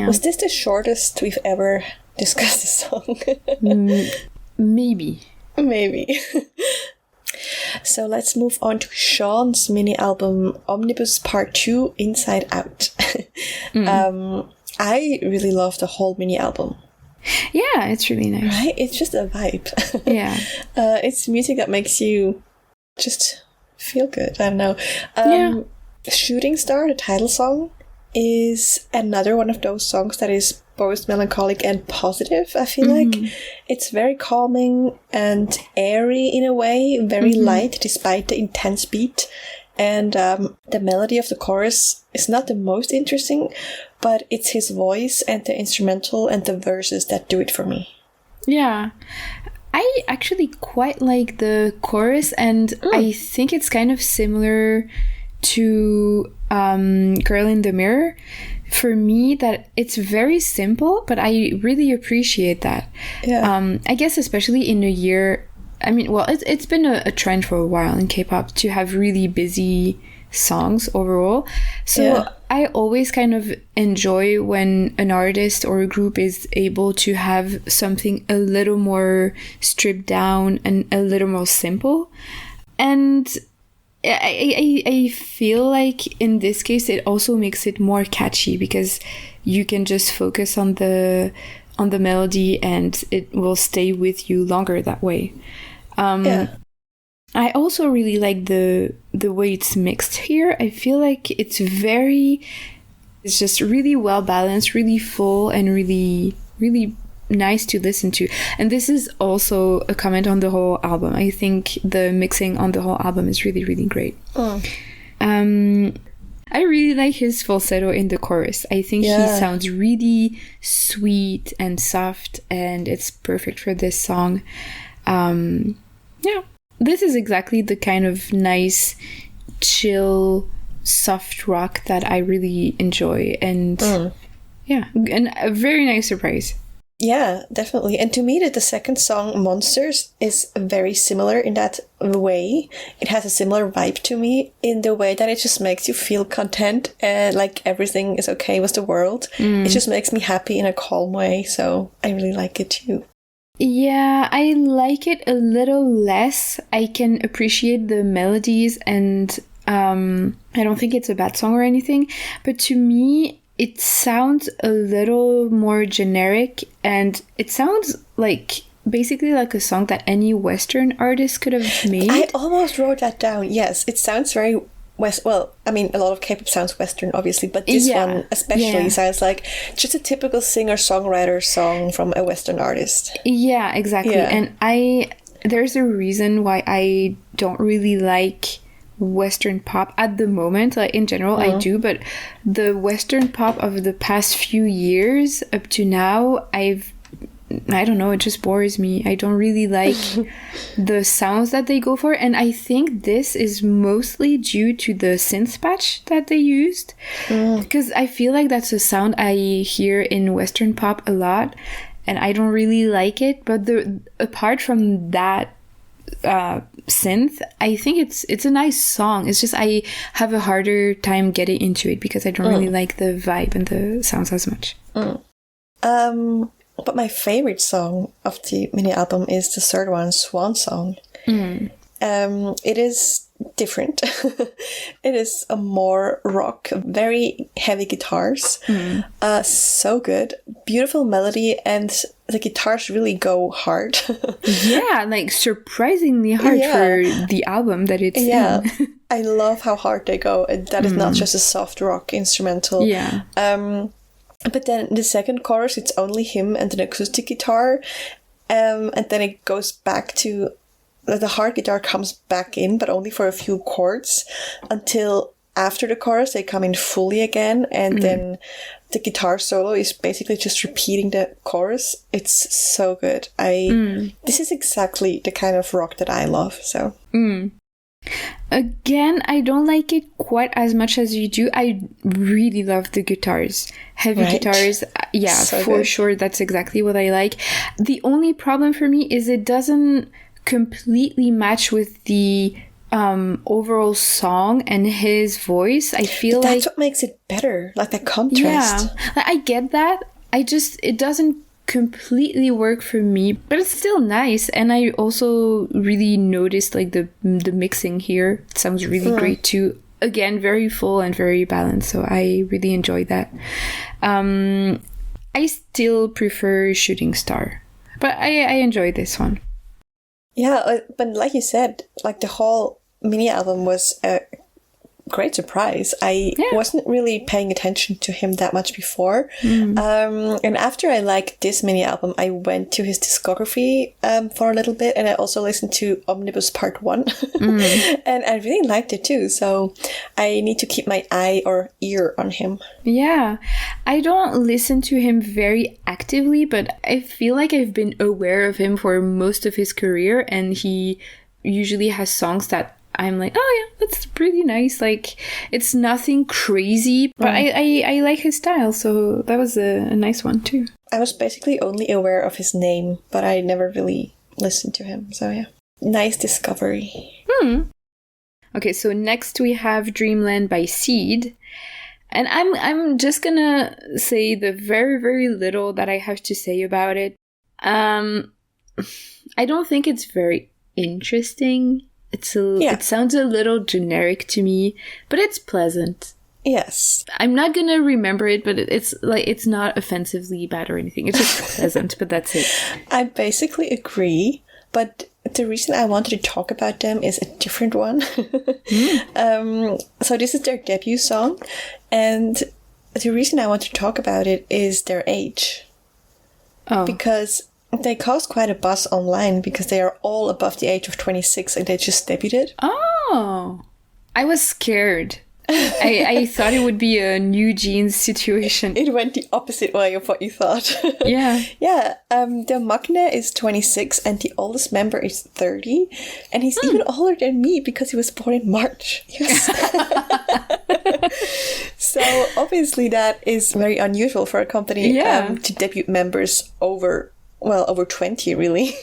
Was this the shortest we've ever discussed a song? Maybe. Maybe. So let's move on to Sean's mini album Omnibus Part 2 Inside Out. I really love the whole mini album. Yeah, it's really nice. Right? It's just a vibe. Yeah. It's music that makes you just feel good. I don't know. Shooting Star, the title song, is another one of those songs that is both melancholic and positive, I feel like. It's very calming and airy in a way, very light despite the intense beat. And the melody of the chorus is not the most interesting, but it's his voice and the instrumental and the verses that do it for me. Yeah. I actually quite like the chorus, and I think it's kind of similar to Girl in the Mirror. For me, that it's very simple, but I really appreciate that. Yeah. I guess especially in a year... I mean, well, it's been a trend for a while in K-pop to have really busy songs overall. So I always kind of enjoy when an artist or a group is able to have something a little more stripped down and a little more simple. And I feel like in this case, it also makes it more catchy because you can just focus on the melody and it will stay with you longer that way. I also really like the way it's mixed here. I feel like it's just really well balanced, really full, and really, really nice to listen to. And this is also a comment on the whole album. I think the mixing on the whole album is really, really great. I really like his falsetto in the chorus. I think he sounds really sweet and soft, and it's perfect for this song. This is exactly the kind of nice, chill, soft rock that I really enjoy. And and a very nice surprise. Yeah, definitely. And to me, the second song, Monsters, is very similar in that way. It has a similar vibe to me in the way that it just makes you feel content and like everything is okay with the world. It just makes me happy in a calm way. So I really like it too. Yeah, I like it a little less. I can appreciate the melodies, and I don't think it's a bad song or anything. But to me, it sounds a little more generic, and it sounds like basically like a song that any Western artist could have made. I almost wrote that down. Yes, it sounds very well, I mean, a lot of K-pop sounds Western, obviously, but this one especially sounds like just a typical singer-songwriter song from a Western artist. Yeah, exactly. Yeah. And there's a reason why I don't really like Western pop at the moment. Like in general, I do, but the Western pop of the past few years up to now, I don't know, it just bores me. I don't really like the sounds that they go for. And I think this is mostly due to the synth patch that they used. Because I feel like that's a sound I hear in Western pop a lot. And I don't really like it. But apart from that synth, I think it's a nice song. It's just I have a harder time getting into it because I don't really like the vibe and the sounds as much. But my favorite song of the mini album is the third one, Swan Song. It is different. It is a more rock, very heavy guitars. So good. Beautiful melody, and the guitars really go hard. Yeah, like surprisingly hard for the album that it's in. I love how hard they go. That is not just a soft rock instrumental. Yeah. But then the second chorus, it's only him and an acoustic guitar. And then it goes back to... The hard guitar comes back in, but only for a few chords. Until after the chorus, they come in fully again. And then the guitar solo is basically just repeating the chorus. It's so good. This is exactly the kind of rock that I love, so... Again, I don't like it quite as much as you do. I really love the guitars. Heavy guitars. Yeah, so for sure. That's exactly what I like. The only problem for me is it doesn't completely match with the overall song and his voice. I feel that's what makes it better. Like the contrast. Yeah, I get that. It doesn't completely work for me, but it's still nice. And I also really noticed like the mixing here. It sounds really great too. Again, very full and very balanced, so I really enjoyed that. I still prefer Shooting Star, but I enjoyed this one. Yeah, but like you said, like the whole mini album was a great surprise. I wasn't really paying attention to him that much before. And after I liked this mini album, I went to his discography for a little bit, and I also listened to Omnibus Part 1. And I really liked it too, so I need to keep my eye or ear on him. Yeah, I don't listen to him very actively, but I feel like I've been aware of him for most of his career, and he usually has songs that I'm like, oh yeah, that's pretty nice. Like, it's nothing crazy, but I like his style, so that was a nice one too. I was basically only aware of his name, but I never really listened to him, so yeah. Nice discovery. Okay, so next we have Dreamland by Seed. And I'm just gonna say the very, very little that I have to say about it. I don't think it's very interesting. It sounds a little generic to me, but it's pleasant. Yes. I'm not gonna remember it, but it's not offensively bad or anything. It's just pleasant, but that's it. I basically agree, but the reason I wanted to talk about them is a different one. So this is their debut song, and the reason I want to talk about it is their age. Oh. Because they caused quite a buzz online because they are all above the age of 26 and they just debuted. Oh, I was scared. I thought it would be a New Jeans situation. It went the opposite way of what you thought. Yeah. Yeah. The Magne is 26 and the oldest member is 30. And he's even older than me because he was born in March. Yes. So obviously that is very unusual for a company to debut members over 20 really.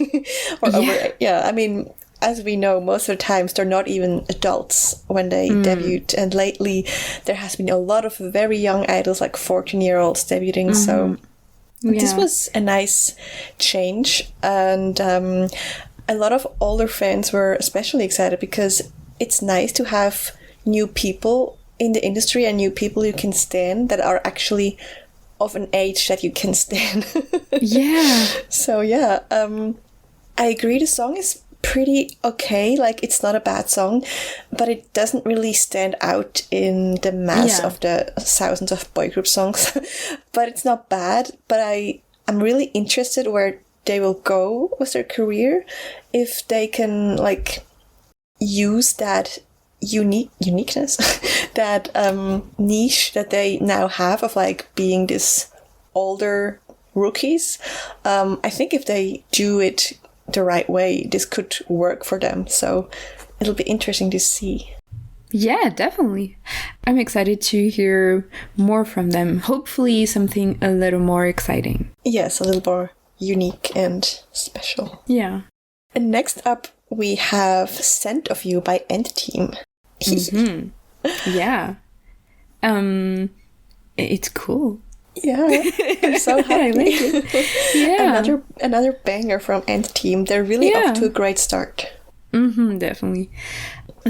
I mean, as we know, most of the times they're not even adults when they debut, and lately there has been a lot of very young idols, like 14-year-olds debuting, so this was a nice change, and a lot of older fans were especially excited because it's nice to have new people in the industry and new people you can stand that are actually of an age that you can stand. Yeah. So yeah, I agree. The song is pretty okay. Like, it's not a bad song, but it doesn't really stand out in the mass of the thousands of boy group songs. But it's not bad. But I'm really interested where they will go with their career, if they can like use that uniqueness, that niche that they now have of like being this older rookies. I think if they do it the right way, this could work for them. So it'll be interesting to see. Yeah, definitely. I'm excited to hear more from them. Hopefully something a little more exciting. Yes, a little more unique and special. Yeah. And next up, we have Scent of You by Team. Mm-hmm. Yeah. It's cool. Yeah, I'm so happy. I like it. Yeah. Another banger from Team. They're really off to a great start. Mm-hmm, definitely.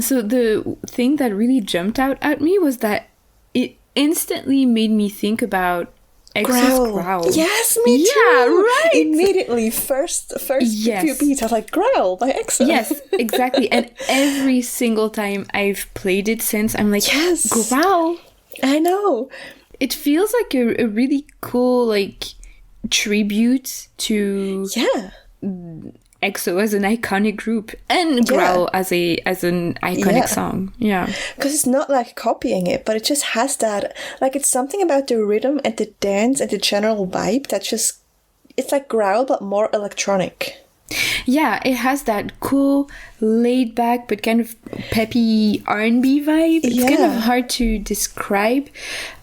So the thing that really jumped out at me was that it instantly made me think about EXO's Growl. Yes, me too. Yeah, right. Immediately, first few beats, I was like, Growl by EXO. Yes, exactly. And every single time I've played it since, I'm like, yes, Growl. I know. It feels like a really cool, like, tribute to EXO as an iconic group, and Growl as an iconic song. Yeah, because it's not like copying it, but it just has that, like, it's something about the rhythm and the dance and the general vibe that just, it's like Growl but more electronic. Yeah, it has that cool, laid back but kind of peppy R&B vibe. It's kind of hard to describe,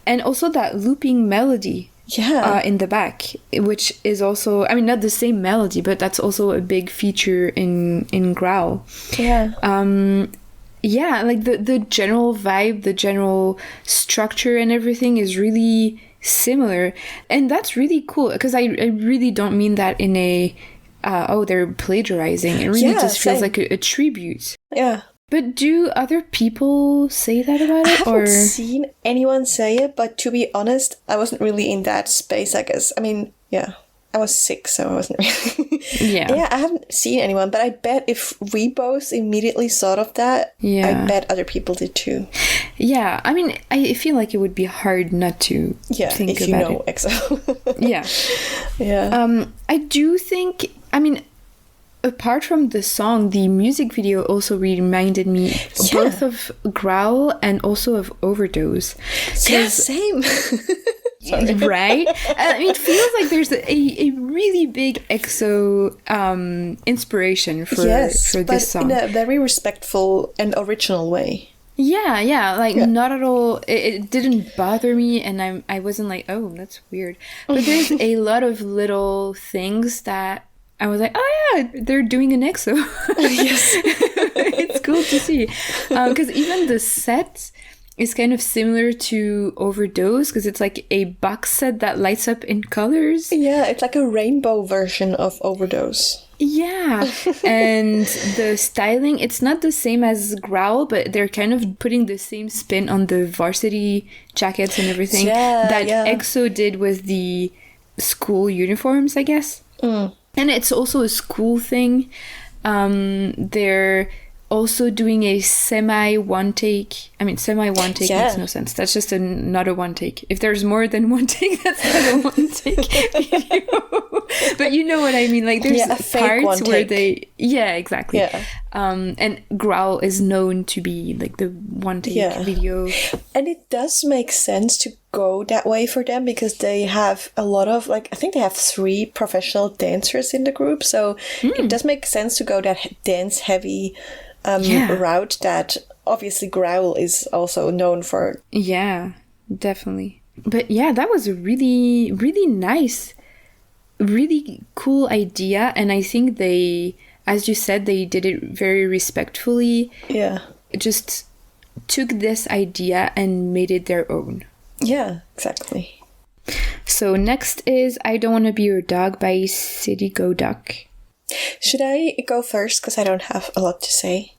and also that looping melody. In the back, which is also, I mean, not the same melody, but that's also a big feature in Growl. Yeah. Like the general vibe, the general structure and everything is really similar. And that's really cool, because I really don't mean that in a, they're plagiarizing. It really just feels like a tribute. Yeah. But do other people say that about it? I haven't seen anyone say it, but to be honest, I wasn't really in that space, I guess. I mean, I was sick, so I wasn't really... I haven't seen anyone, but I bet if we both immediately thought of that, I bet other people did too. Yeah, I mean, I feel like it would be hard not to think if about you know EXO. Yeah. I do think, I mean, apart from the song, the music video also reminded me both of Growl and also of Overdose. Yeah, same. Sorry. Right? I mean, it feels like there's a really big EXO inspiration for this song. In a very respectful and original way. Not at all. It didn't bother me, and I wasn't like, oh, that's weird. But there's a lot of little things that I was like, oh yeah, they're doing an EXO. Yes. It's cool to see. Because even the set is kind of similar to Overdose, because it's like a box set that lights up in colors. Yeah, it's like a rainbow version of Overdose. Yeah. And the styling, it's not the same as Growl, but they're kind of putting the same spin on the varsity jackets and everything that EXO did with the school uniforms, I guess. And it's also a school thing. They're also doing a semi one take makes no sense. That's just not a one take. If there's more than one take, that's not a one take video. But you know what I mean, like there's parts where they exactly. And Growl is known to be like the one take video, and it does make sense to go that way for them, because they have a lot of, like, I think they have 3 professional dancers in the group, so it does make sense to go that dance heavy route that obviously Growl is also known for. Yeah, definitely. But yeah, that was a really, really nice, really cool idea, and I think they, as you said, they did it very respectfully. Yeah. Just took this idea and made it their own. Yeah, exactly. So next is I Don't Want to Be Your Dog by City Go Duck. Should I go first? Because I don't have a lot to say.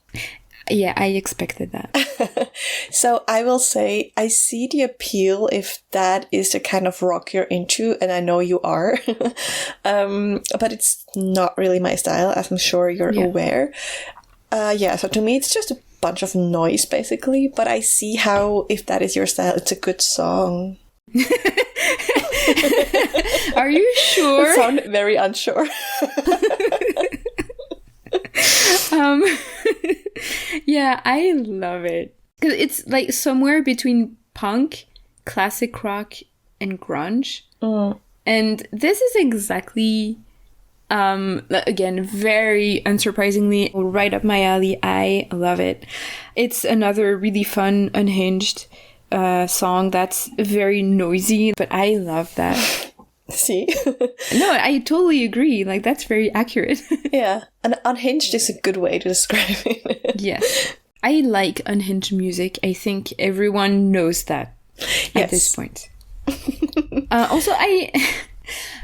Yeah, I expected that. So I will say I see the appeal if that is the kind of rock you're into, and I know you are. But it's not really my style, as I'm sure you're aware. So to me it's just a bunch of noise, basically. But I see how, if that is your style, it's a good song. Are you sure? I sound very unsure. Yeah, I love it. Because it's like somewhere between punk, classic rock, and grunge. And this is exactly, again, very unsurprisingly, right up my alley. I love it. It's another really fun, unhinged song that's very noisy, but I love that. See? No, I totally agree. Like, that's very accurate. Yeah. And unhinged is a good way to describe it. Yes. I like unhinged music. I think everyone knows that at this point. Also, I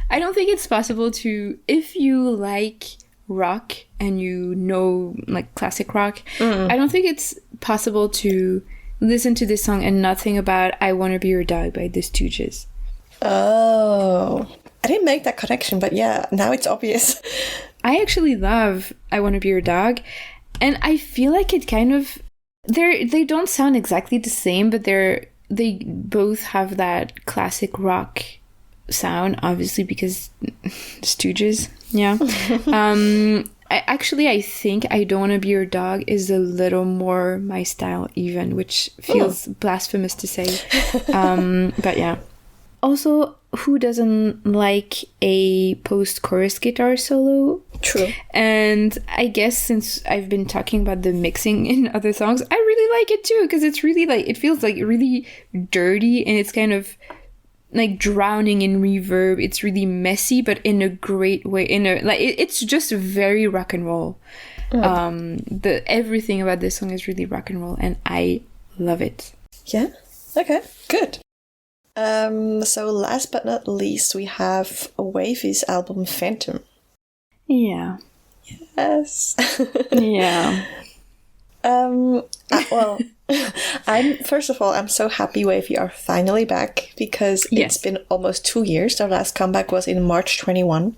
don't think it's possible to, if you like rock and you know, like, classic rock, I don't think it's possible to listen to this song and not think about I Wanna Be Your Dog by the Stooges. Oh, I didn't make that connection, but yeah, now it's obvious. I actually love I Wanna Be Your Dog, and I feel like it kind of, they don't sound exactly the same, but they both have that classic rock sound, obviously because Stooges, yeah. I think I Don't Wanna Be Your Dog is a little more my style even, which feels blasphemous to say, but yeah. Also, who doesn't like a post-chorus guitar solo? True. And I guess since I've been talking about the mixing in other songs, I really like it too, because it's really like, it feels like really dirty, and it's kind of like drowning in reverb. It's really messy, but in a great way. It's just very rock and roll. Everything about this song is really rock and roll, and I love it. Yeah. Okay. Good. So last but not least, we have Wavy's album Phantom. Yeah. Yes. Yeah. Well, I'm so happy Wavy are finally back, because it's been almost 2 years. Their last comeback was in March 21.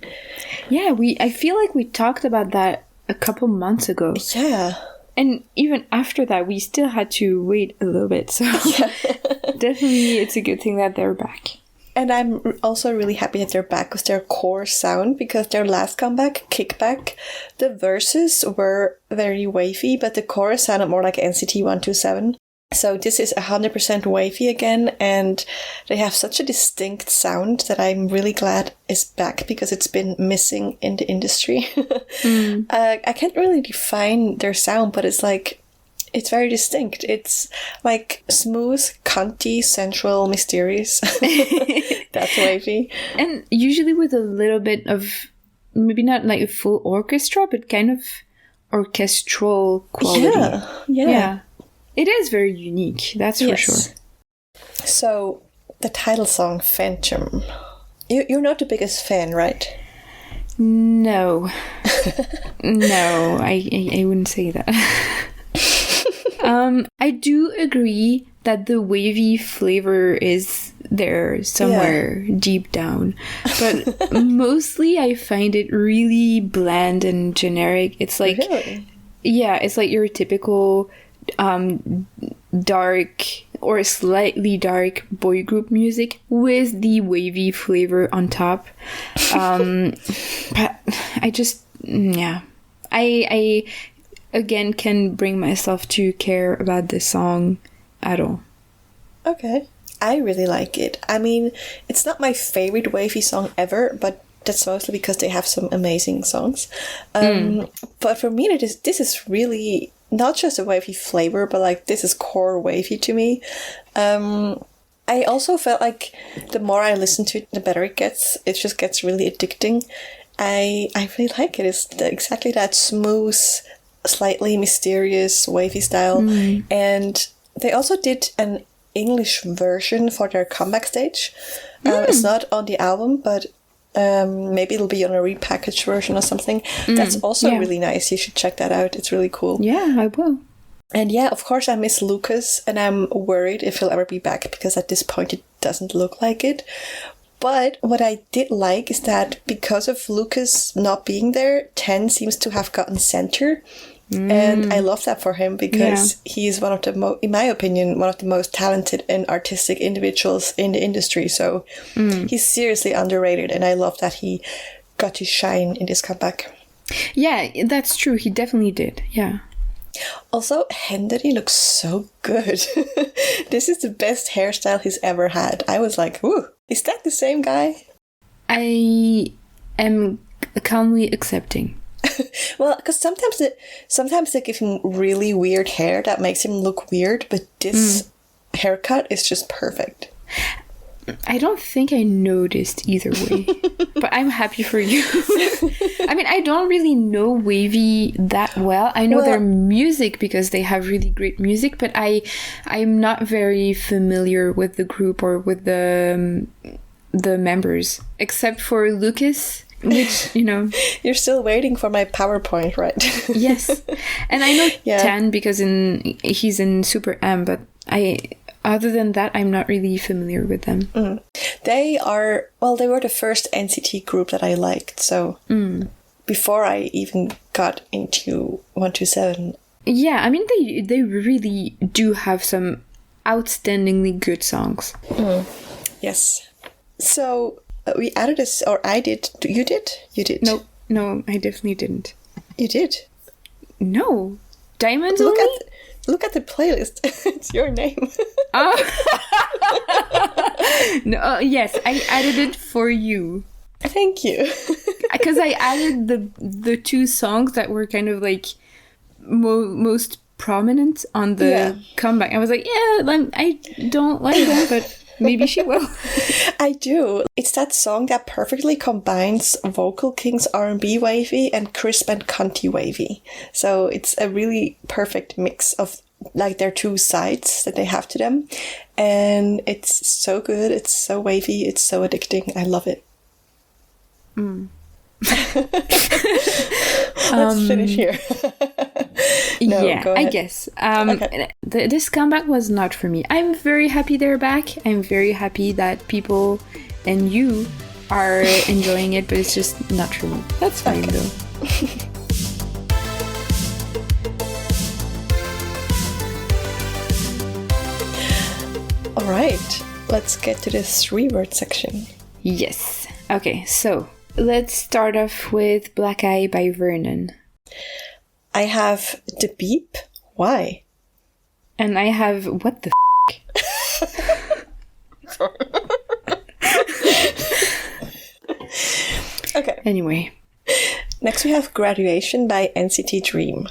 Yeah, I feel like we talked about that a couple months ago. Yeah. And even after that, we still had to wait a little bit. So definitely it's a good thing that they're back. And I'm also really happy that they're back with their core sound, because their last comeback, Kickback, the verses were very wavy, but the chorus sounded more like NCT 127. So this is 100% wavy again, and they have such a distinct sound that I'm really glad is back, because it's been missing in the industry. I can't really define their sound, but it's like, it's very distinct. It's like smooth, cunty, sensual, mysterious. That's wavy. And usually with a little bit of, maybe not like a full orchestra, but kind of orchestral quality. Yeah. It is very unique, that's for sure. So, the title song, Phantom. You're not the biggest fan, right? No. No, I wouldn't say that. I do agree that the wavy flavor is there somewhere deep down. But mostly I find it really bland and generic. It's like, it's like your typical dark or slightly dark boy group music with the wavy flavor on top. But I just, I again can bring myself to care about this song at all. Okay. I really like it. I mean, it's not my favorite wavy song ever, but that's mostly because they have some amazing songs. But for me, this is really not just a wavy flavor, but like this is core wavy to me. I also felt like the more I listen to it, the better it gets. It just gets really addicting. I really like it. It's exactly that smooth, slightly mysterious wavy style. And they also did an English version for their comeback stage. It's not on the album, but maybe it'll be on a repackaged version or something. That's also really nice. You should check that out. It's really cool. Yeah, I will. And yeah, of course I miss Lucas, and I'm worried if he'll ever be back, because at this point it doesn't look like it. But what I did like is that because of Lucas not being there, 10 seems to have gotten center. And I love that for him, because he is one of the, in my opinion, one of the most talented and artistic individuals in the industry. So he's seriously underrated, and I love that he got to shine in this comeback. Yeah, that's true. He definitely did. Yeah. Also, Henry looks so good. This is the best hairstyle he's ever had. I was like, ooh, is that the same guy? I am calmly accepting. Well, because sometimes they give him really weird hair that makes him look weird, but this haircut is just perfect. I don't think I noticed either way, but I'm happy for you. I mean, I don't really know Wavy that well. I know their music because they have really great music, but I'm not very familiar with the group or with the members, except for Lucas, which, you know. You're still waiting for my PowerPoint, right? Yes. And I know Tan because he's in Super M, but other than that, I'm not really familiar with them. They were the first NCT group that I liked. So before I even got into 127. Yeah, I mean, they really do have some outstandingly good songs. Yes. So we added this, or I did. You did? You did. No, I definitely didn't. You did? No. Diamonds only? Look at the playlist. It's your name. Oh. No, yes, I added it for you. Thank you. Because I added the two songs that were kind of like most prominent on the comeback. I was like, I don't like them, but maybe she will. I do. It's that song that perfectly combines Vocal King's R&B wavy and crisp and cunty wavy. So it's a really perfect mix of like their two sides that they have to them. And it's so good. It's so wavy. It's so addicting. I love it. Let's finish here. No, yeah, I guess. Okay. This comeback was not for me. I'm very happy they're back. I'm very happy that people and you are enjoying it, but it's just not for me. That's fine, though. All right, let's get to the 3-word section. Yes. Okay, so let's start off with Black Eye by Vernon. I have The Beep. Why? And I have What the Okay. Anyway. Next we have Graduation by NCT Dream.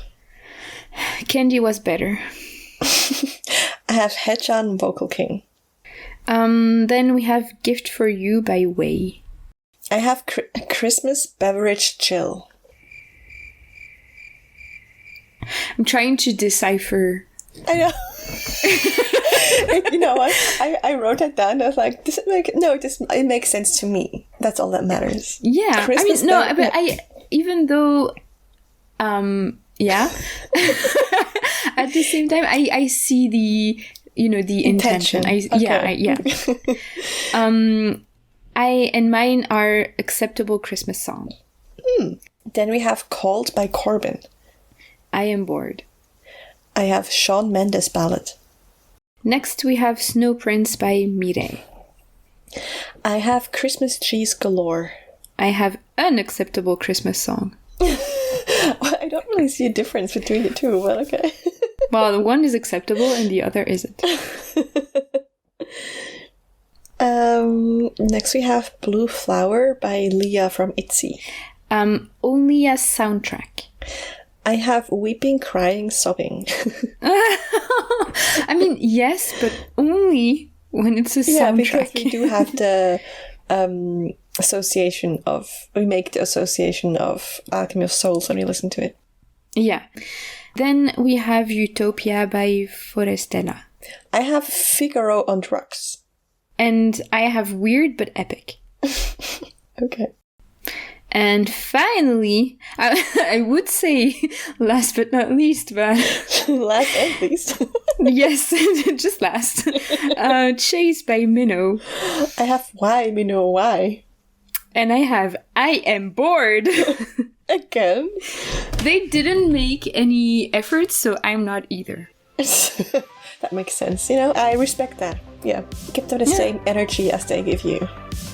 Candy was better. I have Haechan Vocal King. Then we have Gift for You by Wei. I have Christmas Beverage Chill. I'm trying to decipher. I know. You know what? I wrote that down. I was like, does it make... No, it makes sense to me. That's all that matters. Yeah. Christmas but even though... yeah. At the same time, I see the... the intention. Yeah. And mine are acceptable Christmas songs. Then we have Cold by Corbin. I Am Bored. I have Shawn Mendes Ballad. Next we have Snow Prince by Mireille. I have Christmas Cheese Galore. I have Unacceptable Christmas Song. Well, I don't really see a difference between the two, but okay. Well, the one is acceptable and the other isn't. Next we have Blue Flower by Leah from ITZY. Only a soundtrack. I have Weeping, Crying, Sobbing. I mean, yes, but only when it's a soundtrack. Yeah, because we do have the association of... We make the association of Alchemy of Souls when we listen to it. Yeah. Then we have Utopia by Forestella. I have Figaro on Drugs. And I have Weird but Epic. Okay. And finally, I would say last but not least, but last and least. yes, just last. Chase by Minnow. I have Why, Minnow, Why? And I have I Am Bored. Again? They didn't make any efforts, so I'm not either. That makes sense. You know, I respect that. Yeah. Give them the same energy as they give you.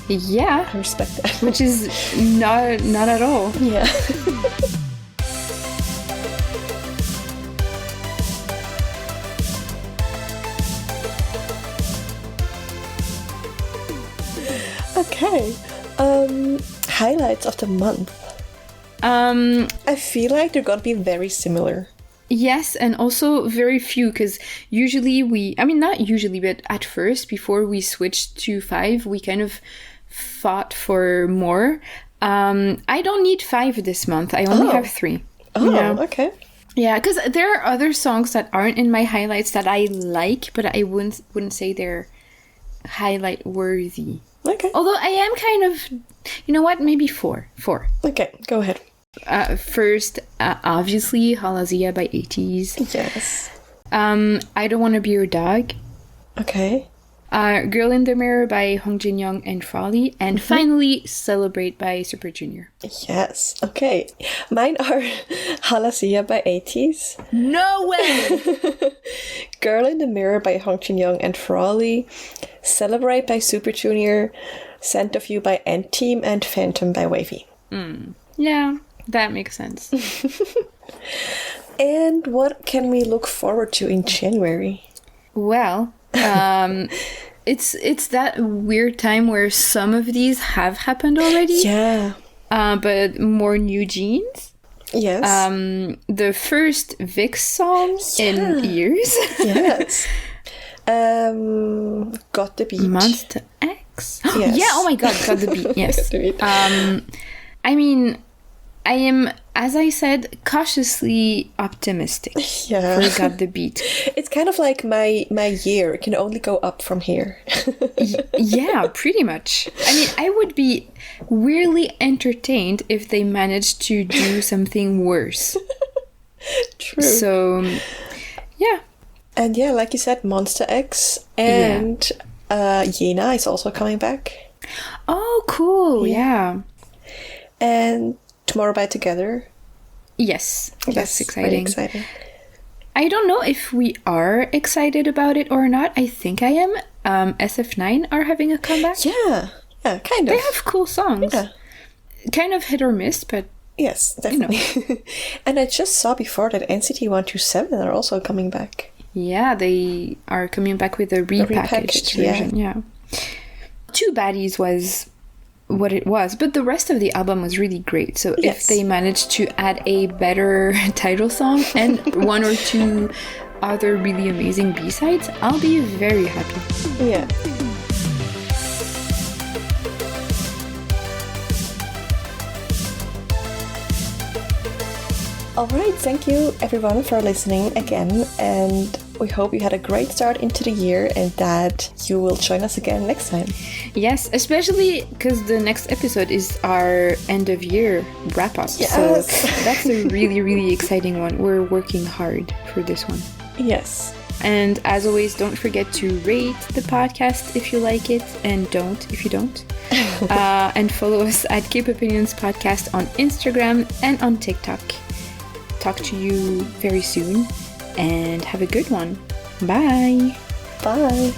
Yeah. I respect that. Which is not at all. Yeah. Okay. Highlights of the month. I feel like they're gonna be very similar. Yes, and also very few, because usually not usually, but at first, before we switched to 5, we kind of fought for more. I don't need 5 this month. I only have 3. Oh, yeah. Okay. Yeah, because there are other songs that aren't in my highlights that I like, but I wouldn't say they're highlight worthy. Okay. Although I am kind of, you know what, maybe 4. Okay, go ahead. First, obviously, Halazia by 80s. Yes. I Don't Want to Be Your Dog. Okay. Girl in the Mirror by Hong Jin Young and Frawley. And finally, Celebrate by Super Junior. Yes. Okay. Mine are Halazia by 80s. No way! Girl in the Mirror by Hong Jin Young and Frawley. Celebrate by Super Junior. Scent of You by N-Team. And Phantom by Wavy. Yeah, that makes sense. And what can we look forward to in January? Well, it's that weird time where some of these have happened already. Yeah. But more new jeans. Yes. The first VIX song in years. Yes. Got the Beat. Monster X. Yes. Yeah. Oh my God. Got the Beat. Yes. Got the Beat. I mean, I am, as I said, cautiously optimistic. Yeah. For Got the Beat. It's kind of like my year. It can only go up from here. Yeah, pretty much. I mean, I would be weirdly entertained if they managed to do something worse. True. So, yeah. And yeah, like you said, Monster X and Yena is also coming back. Oh, cool. Yeah. And Tomorrow by Together. Yes, that's exciting. Very exciting. I don't know if we are excited about it or not. I think I am. SF9 are having a comeback. Yeah, kind of. They have cool songs. Yeah. Kind of hit or miss, but yes, definitely. You know. And I just saw before that NCT 127 are also coming back. Yeah, they are coming back with a repackaged version. Yeah. Two Baddies was what it was, but the rest of the album was really great. So if they managed to add a better title song and 1 or 2 other really amazing B-sides, I'll be very happy. Yeah. Alright, thank you everyone for listening again, and we hope you had a great start into the year and that you will join us again next time. Yes, especially because the next episode is our end of year wrap up. Yes. So that's a really, really exciting one. We're working hard for this one. Yes. And as always, don't forget to rate the podcast if you like it, and don't if you don't. And follow us at K-popinions podcast on Instagram and on TikTok. Talk to you very soon, and have a good one. Bye. Bye.